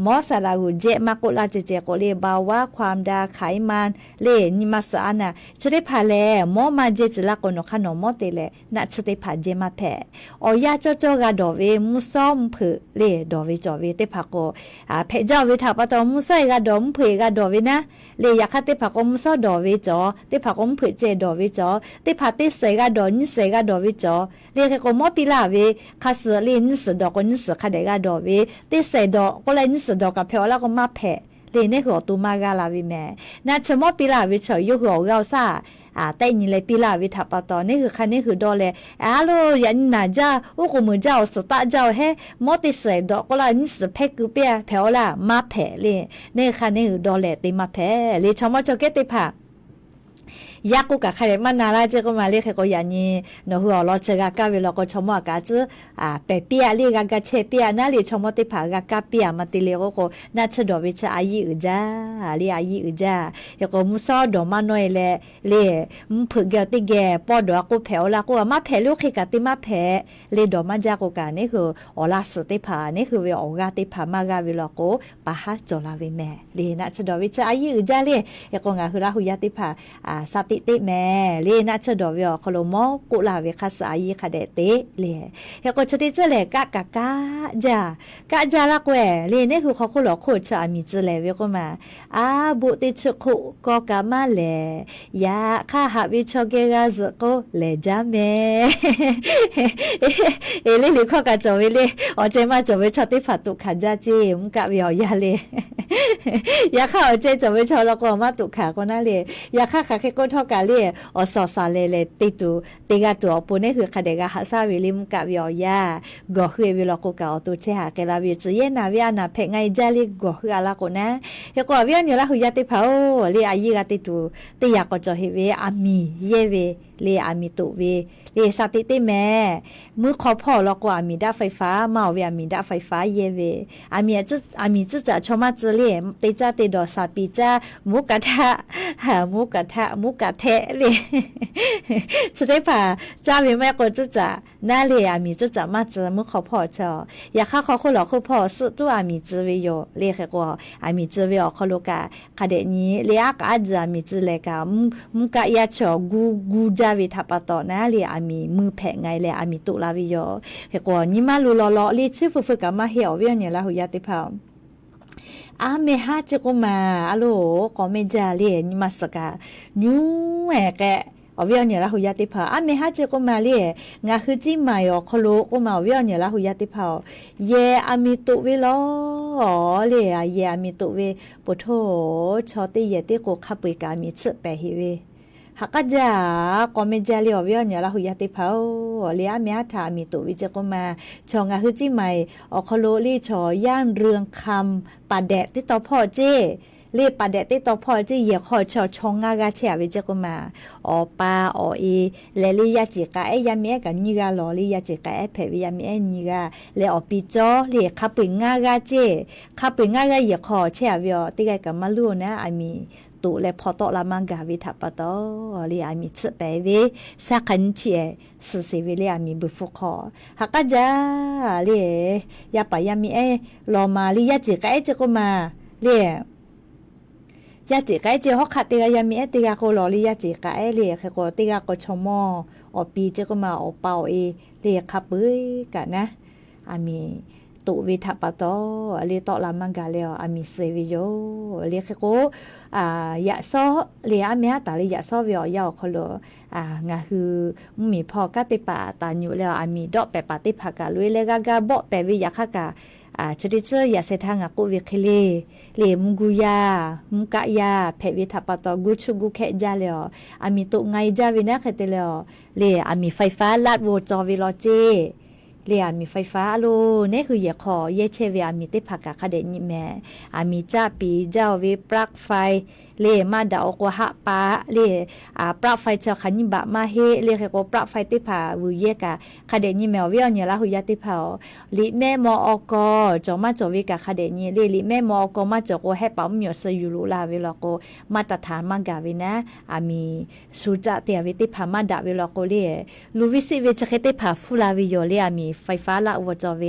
มอสลาหูเจมาโกลาเจเจโกเลบาว่าความดาไขมันเลนิมาสานะชติพาแลมอมาเจจละโกนขนมอเตเลนัดชติพาเจมาแพอยาโจกาดอเวมุซอมเพเลดอเวจอเวเตพาโกเพเจ้าเวทาปะตอมุซอยกาดอมเพกาดอเวนะเลยาคาเตพาโกมุซอดอเวจอเตพาโกมเพเจดอเวจอเตพาเตเสกาดอนิเสกาดอเวจอเลเคโกมอปิลาเวคาสเลนิสดอกนิสคาเดกาดอเวเตเสดอกก็เลยนิสดอกกับเพอละก็มาแพเลในหัวตูมากาลาวิแม่นาชมอปิลาเวเฉยอยู่หัวเราซาแต่นี่เลยปิลาวิทับปะตอนี่คือคันนี้คือดอเลยโลยันน่าจ้าอุกุมือเจ้าสตาเจ้าเฮมอติเสดอกก็เลยนิสเพกุเปียเพอละมาแพเลยนี่คันนี้คือดอเลยติมาแพเลยชมอเจ้าเกติพายากูกะใครมันนาลาเจก็มาเรียกก็อย่างนี้เนาะหัวเราเจกะกะเวลาก็ชมว่ากะจืเปเปียเรียกกะเชเปียนาลีชมว่าติผากะกะเปียมาติเลก็น่าชดอวิชาอายีอุจาลีอายีอุจายก็มุซอดอมาหน่อยแลเลมุผึกเกติแกปอดอกูแผวละกูมาแผลูกขิกะติมาแผเลดอมาจากกะนี่คืออลาสติผานี่คือเวออกะติผามากะเวลาก็ปะหาจอลาเวแม่เลน่าชดอวิชาอายีอุจาเลก็งะคือละหุยติผาสติเตแม่เลน่าชดอวิอคโลมอกุลาเวคาสายีคาเดเตเลเฮก็ชติเจเลกะจากะจาละแกวเลนี่คือเขาคุหลอโคชามีเจเลเวก็มาบุติชคุก็กะมาเลยาค่าหาวิชเกกะซก็เลจาเมเลลิข้อกะจอเวเลอเจมาจอเวชติผัตุขันจาจีมกะวิอยาเลยาค่าอเจจอเวชละก็มาตุขาก็น่าเลยยาค่าคาเคก็ทอกะเลอสอซาเลติตุติกาตัวปุนี่คือคาเดกะหาซาวิลิมกะวิอยาก็คือวิลโกกะอตุเชหาเกลาวิจเยนาวิอานาเพไงจาลิก็คืออะละก็นะยก็วิอันยละหุยติเผาเลอายีกะติตุติยาก็จอเฮเวอามีเยเวเลอามิตุเวเลสติติแม่มือขอพ่อแล้วก็อามีดาไฟฟ้ามาเวอามีดาไฟฟ้าเยเวอามีจะชมาจะเลติจาติดอซาปิจามุกะทะมุกะเทเลจะได้ผ่าจ้าเวแม่ก็จะน่าเลยอามีจะมาจะมือขอพ่อเจ้าอยากข้าเขาคนหลอกเขาพ่อสุดตัวอามีจะเวโยเลขก็อามีจะเวอเขาโลกาคาเดนี้เลอักอาจจะมีจะเลกามุกะยาชอกูจาวิทับตอนะเลอามีมือแผงไงเลอามีตุลาวิโยเฮก็นี่มาลุลอเลชื่อฝึกมาเหี่ยวเวียนเนี่ยละหุยติพาเมฮาเจกุมาโลก็เมจาเลนิมาสกาญูแหกะอวิอเนี่ยละหุยติพาเมฮาเจกุมาเลงาคือจิมายอคโลก็มาวิอเนี่ยละหุยติพาเยอามิตุเวลอเลเยอามิตุเวปุโธชอติเยติโกคับปิกามิชเปหิเวฮักจาก็เมจาเลอวิอเนี่ยละหุยติพาเลอาเมฮาทามิตุวิเจกุมาชองาคือจิมายอคโลลีชอย่านเรืองคำปาแดดที่ต่อพ่อเจ เรียปาเดติตอพอจีเหยียคอชอชงงากาเชียวิจกุมาอปาอเอเลลียาจิกาเอยามีกันนิกาลอลียาจิกาเอเพวิยามีเอนิกาเลอปิจอเลคาปิงากาเจคาปิงากาเหยียคอเชียวิอติกากัมมาลูนะอามีตุเลพอตอลามังกาวิทัปตอลีอามีซึเปเวสักันเชียสุเสวิเลอามีบุฟุคอฮักกะจาเลยาปายามีเอลอมาลียาจิกาเอจกุมาเลยาจิกาเจฮอกคาติกายามีเอติกาโคลอลียาจิกาเอเลเคโกติกาโกชมออปีเจกุมาอเปาเอเลคาปุยกะนะอามีตุวิทัปตอเลตอลามังกาเลอามีเซวิโยเลเคโกยะซอเลอามีตาเลยะซอวิอยาวโคโลงาคือมีพอกะติปาตาอยู่แล้วอามีดอกเปปาติภากาลุยเลกากาบ่เปวิยะคากาชริเจอยาเสทางกุวิเคเลมุกุยามุกะยาเพวิทัปตอกุชุกุเคจาเลอามีตุไงจาวินะเคเตเลเลอามีไฟฟ้าลาดโวจอวิโลเจเรียมีไฟฟ้าโลนี่คืออย่าขอเยเชเวอามีติผักกะคาเดนิแมอามีจ้าปีเจ้าวิปลักไฟเลมาดาวกว่าหะปาเลปลักไฟเจ้าขันยิบะมาเฮเลเคโกปลักไฟติผาวุเยกะคาเดนิแมวเวียเนี่ยละหุยาติผาลิแม่มออกจอมาจอวิกะคาเดนิเลลิแม่มออกมาจอโกให้ปั๊มเหมียวซยูรุลาเวลาโกมาตรฐานมังกาวินะอามีสุจเตียวิติผามาดาเวลาโกเลลูวิสิเวจะเคติผาฟูลาวิโยเลอามีไฟฟ้าละวจอเว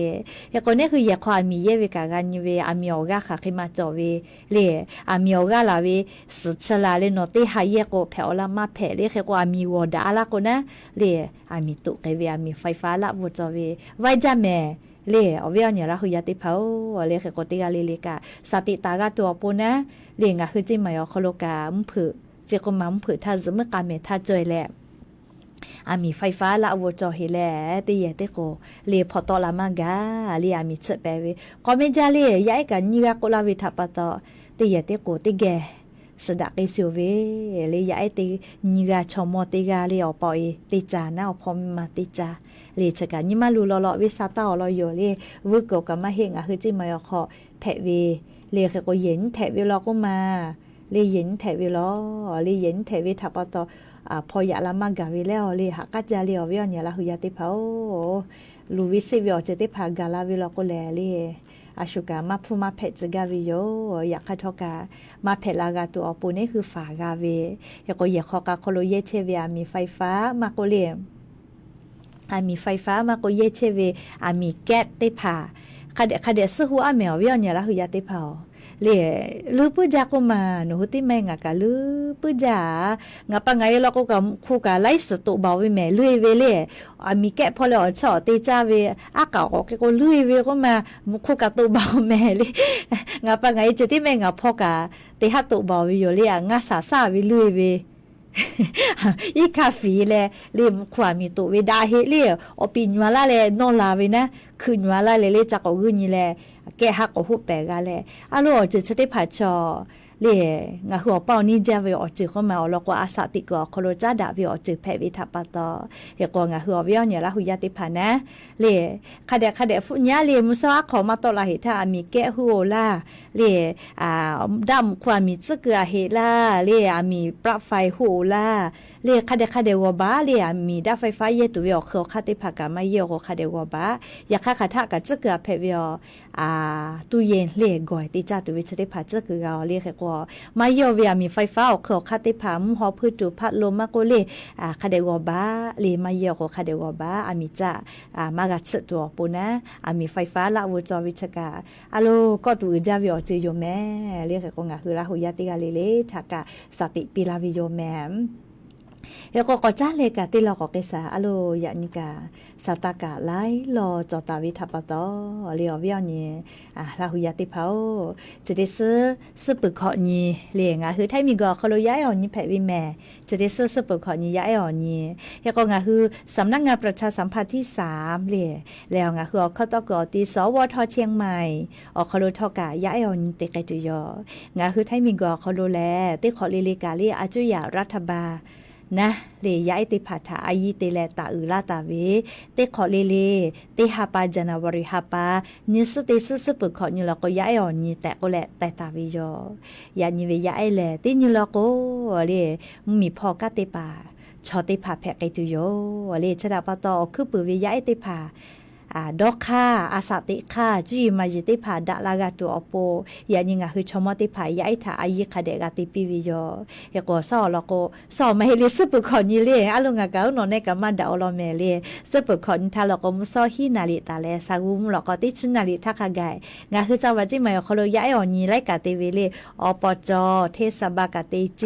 เฮโกเนี่ยคืออย่าขออามีเยเวกะกันเวอามีออกะค่ะขึ้นมาจอเวเลอามีออกะลาเวสุดลาเลโนติหายโกแผวละมาแผเลเคโกอามีวอดาละโกนะเลอามีตุเกเวอามีไฟฟ้าละวจอเวไว้จ้าแม่เลเอาเวียเนี่ยละหุยาติเผาเลเคโกติกาเลกาสติตากาตัวปูนะเลงะคือจิมายอโคโลกามุผึเจโกมัมผึถ้าซึมกาเมถ้าจอยแลอามีไฟฟ้าละวจอเฮแลติเยติโกเลพอตอละมังกาเลอามีเชเปเวก็เมจาเลยายกันนิกาโกลาวิทัปตอติเยติโกติแกสดากิซิเวเลยยายตินิกาชมอติกาเลยอปอยติจานะอพอมมาติจาเลยชะกันยิมาลูลอวิซาตาอลอยเลวึกกกะมาเฮงอะคือจิมายอคอแผเวเลยเคก็เย็นแถเวลอก็มาเลยเย็นแถเวลอเลยเย็นแถเวทัปตอพอยะละมังกาเวแล้วเลยหักกะจาเลยอเวียเนี่ยละหุยาติเผาลูวิซิเวอเจติพากาลาเวลอก็แลเลยอาชุกามาพูมาเพจกาวิโยอยากคัทกามาเพลากาตัวปูนี่คือฝากาเวอยากก็อยากขอกาโคโลเยเชเวมีไฟฟ้ามาโกเลมีไฟฟ้ามาโกเยเชเวมีแก๊สติผาคาเดซึหัวแมวเวียเนี่ยละหุยาติเผาle lu pu ja ko ma no huti mai nga ka lu pu ja nga pa ngai lo ko ka khu ka lai su tu ba we me lui we le a mi ke pho le o cho te cha we a ka ko ke ko lui we ko ma mu khu ka tu ba me le nga pa ngai che ti mai nga pho ka te ha tu ba we yo le nga sa sa we lui weอีคาฟีเลยเรียมความมีตัวเวดาเฮเลียอปิญวาลาเลยนอนลาเวนะคืนวาลาเลยจากเอาเงินนี่แหละแกหักเอาหุบแปกาเลยอะลูจะจะได้ผ่าชอเลยงาหัวเป้านี่จะเวอจือเข้ามาแล้วก็อาสาติกอโคโลจาดาเวอจือแพวิทัปตอเฮกงาหัวเวียเนี่ยละหุยาติผ่านะเลยคาเดฟุญญาเลยมุสวาขอมาตอลาเฮทามีแกหัวล่าเลยดำความมีซึกะเฮล่าเลยมีปลั๊กไฟหัวล่าเลยคาเดวบาเลยมีดาไฟฟ้าเยตุเวอเขาคาติภากามาเยอคาเดวบาอยากคาทะกับซึกะเพเวอตู้เย็นเลยก่อยติจ่าตุวิชได้ผ่าซึกะเรียกก็มาเยอเวมีไฟฟ้าเขาคาติภามหอพืชจุพัดลมมาโกเลยคาเดวบาเลยมาเยอคาเดวบามีจ่ามากระซึตัวปูนะมีไฟฟ้าละวจอวิชกาอะโลก็ตูจาเวอจือโยแม่เรียกก็งาคือละหุยาติกาเลทากะสติปิลาวิโยแม่เฮก็จ้าเลยกะติลอก็เกษาอะโลยะนิกาสตากะไลรอจอตาวิทัปตอเลียวเวียนี่ลาหุยาติเผาจะได้ซื้อปึกขอนี่เลียงคือไทมีก็คโลย้ายอ่อนนี่แผวิแม่จะได้ซื้อปึกขอนี่ย้ายอ่อนนี่เฮก็งาคือสำนักงานประชาสัมพันธ์ที่3เลียแล้วงาคือเข้าตกตีสวทเชียงใหม่ออกคโลทกะย้ายอ่อนเตกะจุยองาคือไทมีก็คโลแลติขอลิลิกาลีอาจุยารัฐบาล นะเลยย้ายติผาถาอายีเตแลตาลาตาเวเตขอเลเตหาปาจนาวริหาปานิสเตซึสปึกขอนี่ละก็ย้ายนี่แต่ก็แหละแต่ตาวิยอยานี่เวย้ายแหละตินี่ละก็เลยมีพอกะเตปาชอเตผาแพะไกตุโยเลยชะดาปะตอคือปือเวย้ายเตผาดอกค่าอาสาติค่าจีมาจิติผาดะลากาตัวอโปยานิงะคือชมอติผาย้ายถาอายิคาเดกาติปิวิโยเฮโกซอแล้วก็ซอมาเฮลิสปุขอนี่เลอะลุงะกะอุนเนกะมาดาอลอเมเลสปุขอนทาแล้วก็มุซอฮินาลิตาเลซากุมแล้วก็ติชุนาลิทักะไกงะคือจาวาจิมาขอโลย้ายอนี่ไลกะติเวเลอปจเทศบาลกะติเจ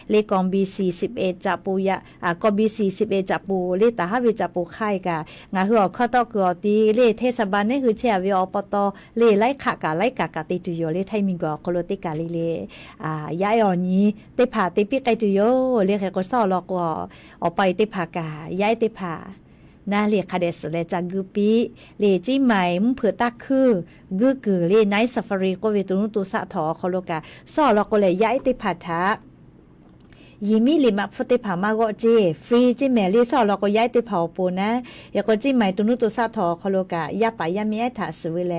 เลกอมบี41จับปูยะกอมบี41จับปูเลตาฮาเวจับปูไข่กะงะคือข้อตอกอตีเลเทศบาลนี่คือเชียวิอปตเลไลขะกะไลกะกะติตุโยเลไทมิงกอโคโลติกาเลย้ายอนี้เตผาติปิไกตุโยเลแค่ก็ซอลอกอไปติผากาย้ายติผานาเลคาเดสเลจากกุปีเลจิใหม่มุเผือตักคือกือเลไนซาฟารีก็เวตุนุตุสะถอโคโลกาซอลอกเลยย้ายติผาทะยิมิลิมักฟติผามาก็เจฟรีจิแมลี่ซอเราก็ย้ายติเผาปูนะยาก็จิใหม่ตุนุตุซาทอคโลกะยาปายามีไอถาสวยแล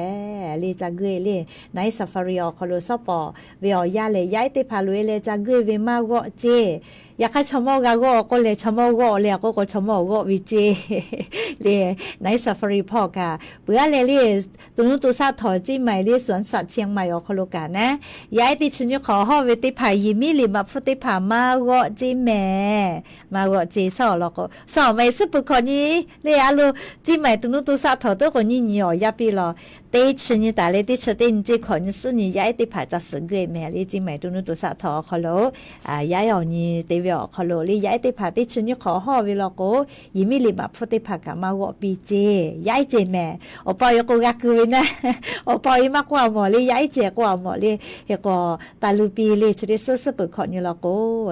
เลจากเกยเลในซาฟารีอคโลซอปอเวียาเลย้ายติผาลุยเลจากเกยเวมาก็เจอยากให้ชมอกาก็เลยชมอกเลยก็ชมอกวิเจเลยในซาฟารีพ่อกะเบื่อเลยตุนุตุซาทอจิใหม่เลสวนสัตว์เชียงใหม่อคโลกะนะย้ายติชนุขอฮอเวติผายิมิลิมักฟติผามาก็จิแม่มาก็จิสอแล้วก็สอไม่สึปุคนนี้เลยอาลูจิใหม่ตุนุตุซาทอตัวคนนี้นี่อ๋อยาปีลอเตชนี่ตาเลติชเตนจิคนนี้สุนี่ย้ายติผาจะสึกเกยแม่เลยจิใหม่ตุนุตุซาทอคโลย้ายอ๋อนี่เตวิอคโลเลยย้ายติผาติชนี่ขอฮอเวลโกยิมิลิบับฟติผากะมาก็ปีเจย้ายเจแม่อปอยก็กะคือนะอปอยมากกว่าหมอเลยย้ายเจกว่าหมอเลยเฮก็ตาลูปีเลยชดิสึปุคนนี้ลโก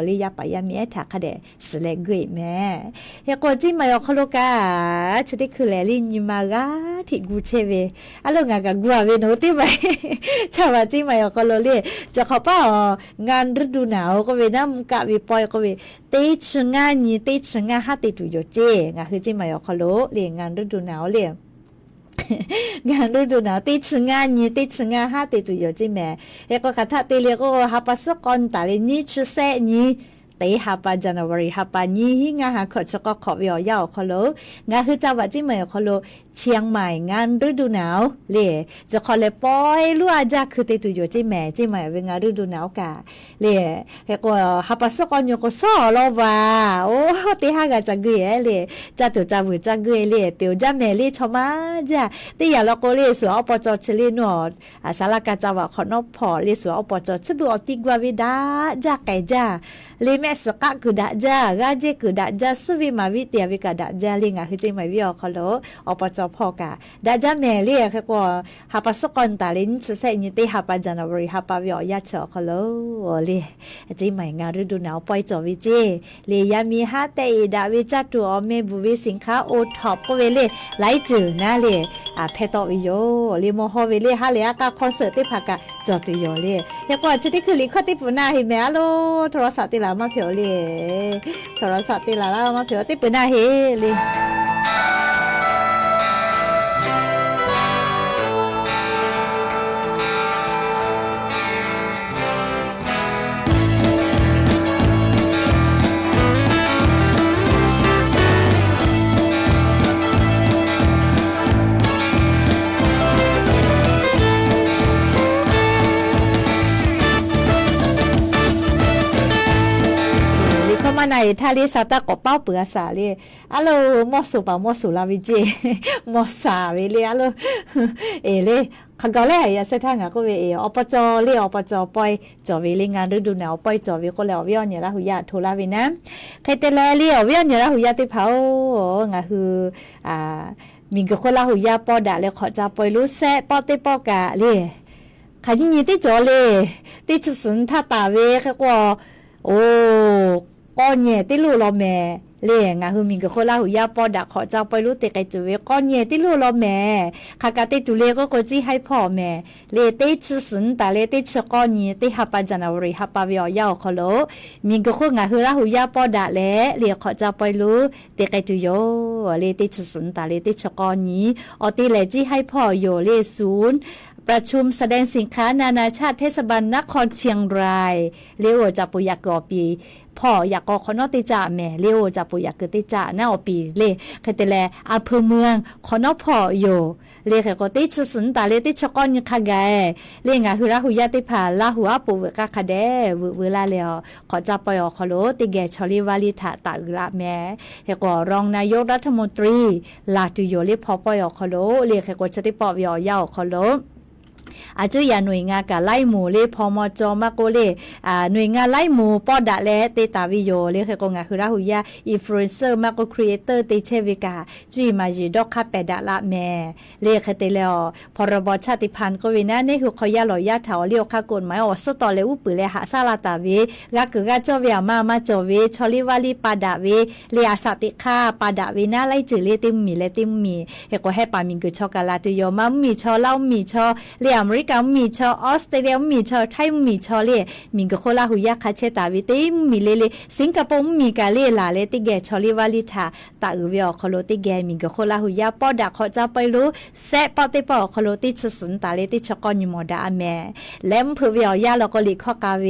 เลยยาปายามีไอถักเดสเลกเกยแม่เฮก็จิมาอคโลกาชดิคือแลลินมากาที่กูเชเวอะลงากะกัวเวโนติไปชาวจิมาอคโลเลจะเขาป้างานฤดูหนาวก็เวนำกะวิปอยก็เวเตชงานนี้เตชงาหาติตุโยเจงะคือจิมาอคโลเลงานฤดูหนาวเลงานฤดูหนาวติดงานนี้ติดงานหาติตุโยจิแม่เฮก็กะทะติเลก็หาปัสกอนตาเลนี้ชุเซนี้เตหาปาจานาวริหาปานี้งาหาขอชก็ขอวิอยาวคโลงาคือจังหวัดจิแม่คโลเชียงใหม่งานฤดูหนาวเลจะขอเลยปอยลู่อาจาคือติตุโยจิแม่เวงานฤดูหนาวกะเลเฮก็หาปัสกอนโยก็ซอลอวาโอ้ติหากะจักเกยเลจะตุจาบุจักเกยเลเปียวจาแม่เลชมาจ้ะติยาลอโกเลสัวอปจชเลนอสารกะจังหวัดขอนอพอเลสัวอปจชบุอติกวาวิดาจ้ะไกจ้ะเลแม่สกะคือดะจ้ากาเจคือดะจ้าสุวิมาวิเตียวิกะดะจ้าลิงะคือจิไม่วิอคโลอปจพอกะดะจ้าแม่เลียคือก็หาปัสกอนตาลินสุเซนิติหาปาจานาวริหาปาวิอยาเชคโลเลจิไม่งานฤดูหนาวปอยจอวิเจเลยามีหาเตอีดาวิจัตุอเมบุวิสินค้าโอท็อปก็เวเลไลจือนะเลเพตอวิโยเลโมโฮเวเลฮาเลอะกะคอนเสิร์ตติภากะจอตุโยเลเฮก็จะได้คือลิคอติปุนาหิแม่โลโทรศัพท์ติลามาเพียวเลโทรศัพท์ติลามาเพียวติปุนาเฮเล มาในทาลิสาตะก็เป้าเปือสาเลยอะโลมอสุปามอสุลาวิเจมอสาเวเลยอะโลเอเลยขังก็เลยอย่าเสทางก็เวอปจเรียอปจปอยจอเวลงานฤดูหนาวปอยจอเวก็แล้วเวียเนี่ยละหุยาโทลาวินะใครแต่แลเรียเวียเนี่ยละหุยาติเผางาคือมีก็คนละหุยาปอดะแล้วขอจะปอยรู้แซ่ปอเตปอกะเลยขายยี่ติจอเลยติจุสนท่าตาเวก็โอ้ก้อนเนี่ยติลูรอแม่ เล่งาฮือมิงก็โคลาหูยาปอดะขอเจ้าไปรู้เตไกจุเวก้อนเยติลูรอแม่คากาเตตุเลก็กจีให้พ่อแม่เลเตชสึนตาเลเตชก้อนเยติฮับปาจันาวริฮับปาวิอยาขอโลมิงก็โคงาฮือลาหูยาปอดะแลเลียขอเจ้าไปรู้เตไกจุโยเลเตชสึนตาเลเตชก้อนนี้อติเลจีให้พ่อโยเลศูนย์ประชุมแสดงสินค้านานาชาติเทศบาลนครเชียงรายเรียกว่าจะปุยากอปีพ่ออยากก็ขอนอติจ่าแม่เรียกว่าจะปุยากติจ่าหน้าอปีเล่เคยแต่แลอำเภอเมืองขอนอพ่ออยู่เรียกก็ติชสุนตาเลติชกอนยคาไกเรียกงาหุระหุยาติผาลาหัวปูเวกะคาเดเวลาแล้วขอจะปอยอขอโลติแกชอลิวาลิถาตาอุระแม่เฮก็รองนายกรัฐมนตรีลาตุโยลิพอปอยอขอโลเรียกก็จะติปอบยอยาขอโลอาจุยาหน่วยงานกะไล่หมู่เลพมจมาโกเลหน่วยงานไล่หมู่ปอดะและเตตาวิโยเลเคกงาคือราหุยาอินฟลูเอนเซอร์มาโกครีเอเตอร์เตเชวิกาจุยมาจีดอกคาเปดะละแม่เลเคเตแล้วพรบชาติพันธุ์ก็วินะนี่คือขอยาหลอยาเถาเลียวคากฎหมายอสตอเลอุปือเลหาซาลาตาเวกะกึกะจอเวียมาจอเวชอลิวาลีปาดะเวเลอาสติคาปาดะเวนะไล่จือเลติมมีเฮก็ให้ปามิงกุชอกะลาตุโยมามีชอเล่ามีชอเลอเมริกามีชอออสเตรเลียมีชอไทยมีชอเลมิงก็โคลาหุยาคาเชตาวิเตมีเลสิงคโปร์มีกาเลลาเลติแกชอลิวาลิทาตาอุเวอคโลติแกมิงก็โคลาหุยาปอดะขอจะไปรู้แซปอติปอคโลติชสุนตาเลติชกอนยมดาแม่และมเพเวียยาแล้วก็ลิข้อกาเว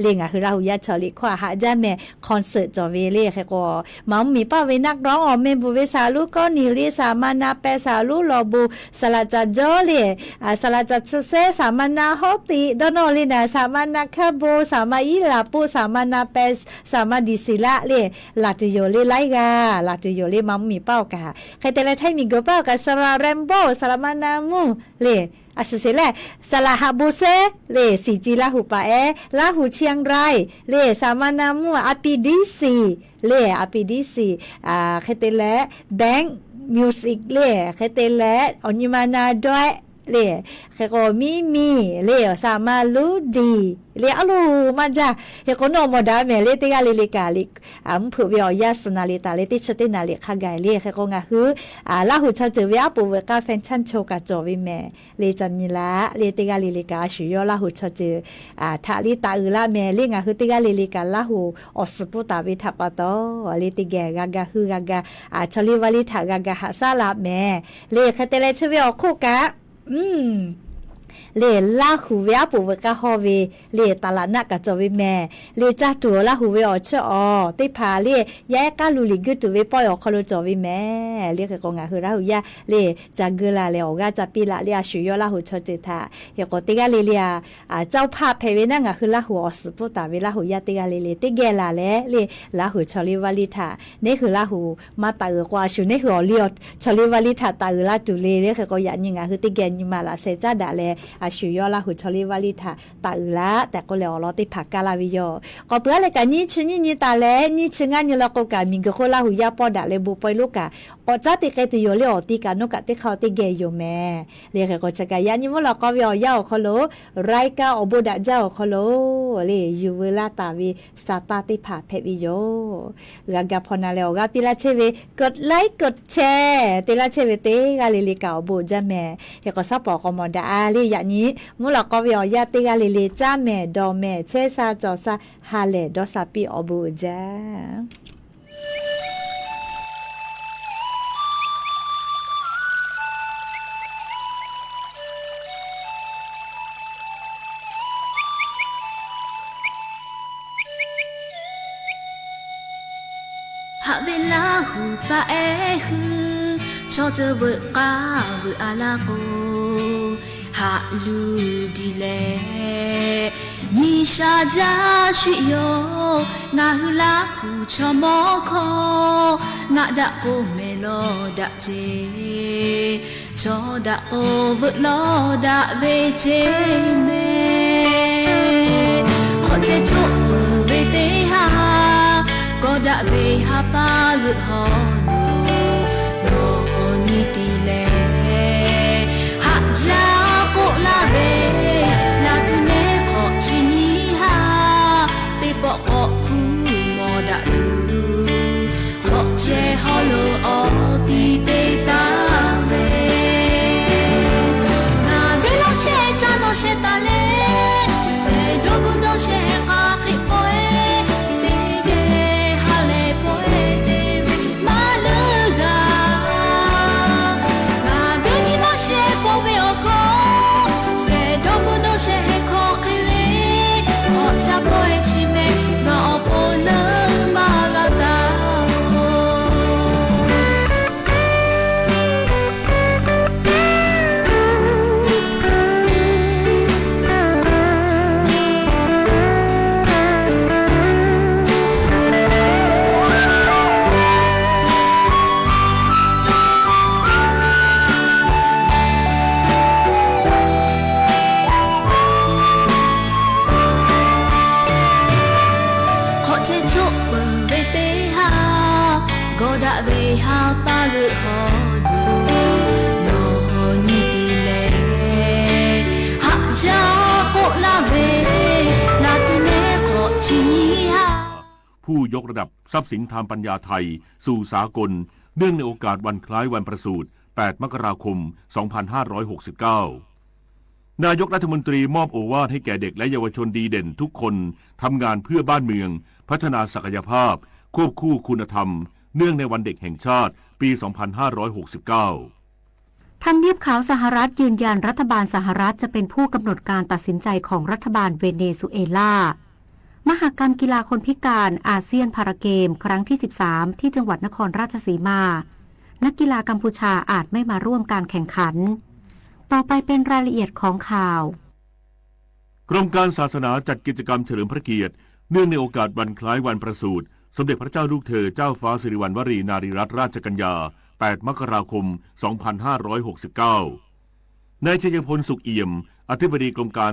เลงะคือราหุยาชอลิข้อหาจาแม่คอนเสิร์ตจอเวเลแค่ก็มัมมีป้าเวนักร้องออเมบุเวสาลูก็นิลิสามานาเปสาลูลอบูสลาจาโจเลสลาจาเซสามานาฮอติดอนอลินาสามานาคาโบสามาอิลาปูสามานาเปสสามาดิซิละเลลาติโยเลไลกาลาติโยเลมัมมีเป้ากาใครแต่ละไทยมีกเป้ากาสราเรมโบสลามานามูเลอาสุเซเลสลาฮาบูเซเลสีจีลาหูปาลาหูเชียงรายเลสามานามูอาปีดีซีเลอาปีดีซีใครแต่ละแบงค์มิวสิกเลใครแต่ละอนิมานาด้วยเลแค่ก็มีเลสามาลูดีเลอลูมาจ้าเฮก็โนโมดาเมเลติกาเลกาลิเผื่อวิอยาสนาเลตาเลติชตินาเลคาไกเลแค่ก็งาคือลาหูชาเจวิอาปูเวกาแฟนชั่นโชกาจอวิเมเลจันนิละเลติกาเลกาชิโยลาหูชาเจทาลิตาอุลาเมเลงาคือติกาเลกาลาหูอสปุตาวิทัปโตเลติแกกาคือกาชลิวาลิทากาหาซาลาเมเลแค่เตเลชวิอคูกะเลลาหูเวอปูเวกาฮอเวเลตาลานะกะจอเวแม่เลจ้าตัวลาหูเวอชอติพาเลยะกะลุลิกึตุเวปอยอคอโลจอเวแม่เลกะกงาคือลาหูยะเลจาเกลาเลออกาจาปิละเลชุยอลาหูชอเจทาเฮกอติกาเลเลียเจ้าภาพเพเวนะงะคือลาหูอสปุตาเวลาหูยะติกาเลติแกลาเลลาหูชอลิวาลิทานี่คือลาหูมาตาเอกว่าชุนี่คืออเลียชอลิวาลิทาตาเอลาตุเลเลกะกอยะญิงะคือติแกญิมาลาเซจาดาเลชุยอลาหุชลิวาลิทาตาอุละแต่ก็แล้วเราติผักกาลาวิโยก็เพื่ออะไรกันนี่ชินี่ตาเลนี่ชิงานนี่เราก็การมิงก็โคลาหุยาปอดะเลบุปอยลูกะอจ้าติเกติโยเลอติกานกะติเขาติเกยแม่เรียกก็จะกายานี่มันเราก็วิอยาคโลไรกาอบุดะเจ้าคโลเลยูเวลาตาวิสตาติผักเพวิโยกากาพนาเลกาปิลาเชเวกดไลค์กดแชร์ติลาเชเวเตกาลิกาอบุจาแม่เฮก็ซับปอกอมดาลียานี้มูลก็วิอยาติกาเลจ้าแม่ดอแม่เชซาจอซาฮาเลดอซาปิอบูจาหาเวลาหูปะหูชอเจอเวกาเวอาลาโกหาลูดีเลนิชาจาชิโยงาฮูลาหูชอมอคองาดะโกเมโลดะเจชอดะโอเวโลดะเวเจเมขอเจจุเวเตหาก็ดะเวหาปาลุฮอโนโนนิติเลหาจาลาเบลาตุเนขอชินีฮาติปอกคูมอดะตูขอ ရှေကာခိပွဲတေကေဟာလေပွဲတေမလူကငါဘယ်ဒီမရှိပေါ်ဝေကိုစေတော့ဘုဒ္ဓရှေခေါ်ခိလေဟောချပွဲချီမေငါအပေါ်လမလာတာผู้ยกระดับทรัพย์สินทางปัญญาไทยสู่สากลเนื่องในโอกาสวันคล้ายวันประสูติ 8 มกราคม 2569 นายกรัฐมนตรีมอบโอวาทให้แก่เด็กและเยาวชนดีเด่นทุกคนทำงานเพื่อบ้านเมืองพัฒนาศักยภาพควบคู่คุณธรรมเนื่องในวันเด็กแห่งชาติปี 2569 ทำเนียบขาวสหรัฐยืนยันรัฐบาลสหรัฐจะเป็นผู้กำหนดการตัดสินใจของรัฐบาลเวเนซุเอลามหกรรมกีฬาคนพิการอาเซียนพาราเกมครั้งที่ 13 ที่จังหวัดนครราชสีมานักกีฬากัมพูชาอาจไม่มาร่วมการแข่งขันต่อไปเป็นรายละเอียดของข่าวกรมการศาสนาจัดกิจกรรมเฉลิมพระเกียรติเนื่องในโอกาสวันคล้ายวันประสูติสมเด็จพระเจ้าลูกเธอเจ้าฟ้าสิริวัณวรีนารีรัตนราชกัญญา 8 มกราคม 2569 นายชัยพลสุขเอี่ยมอธิบดีกรมการ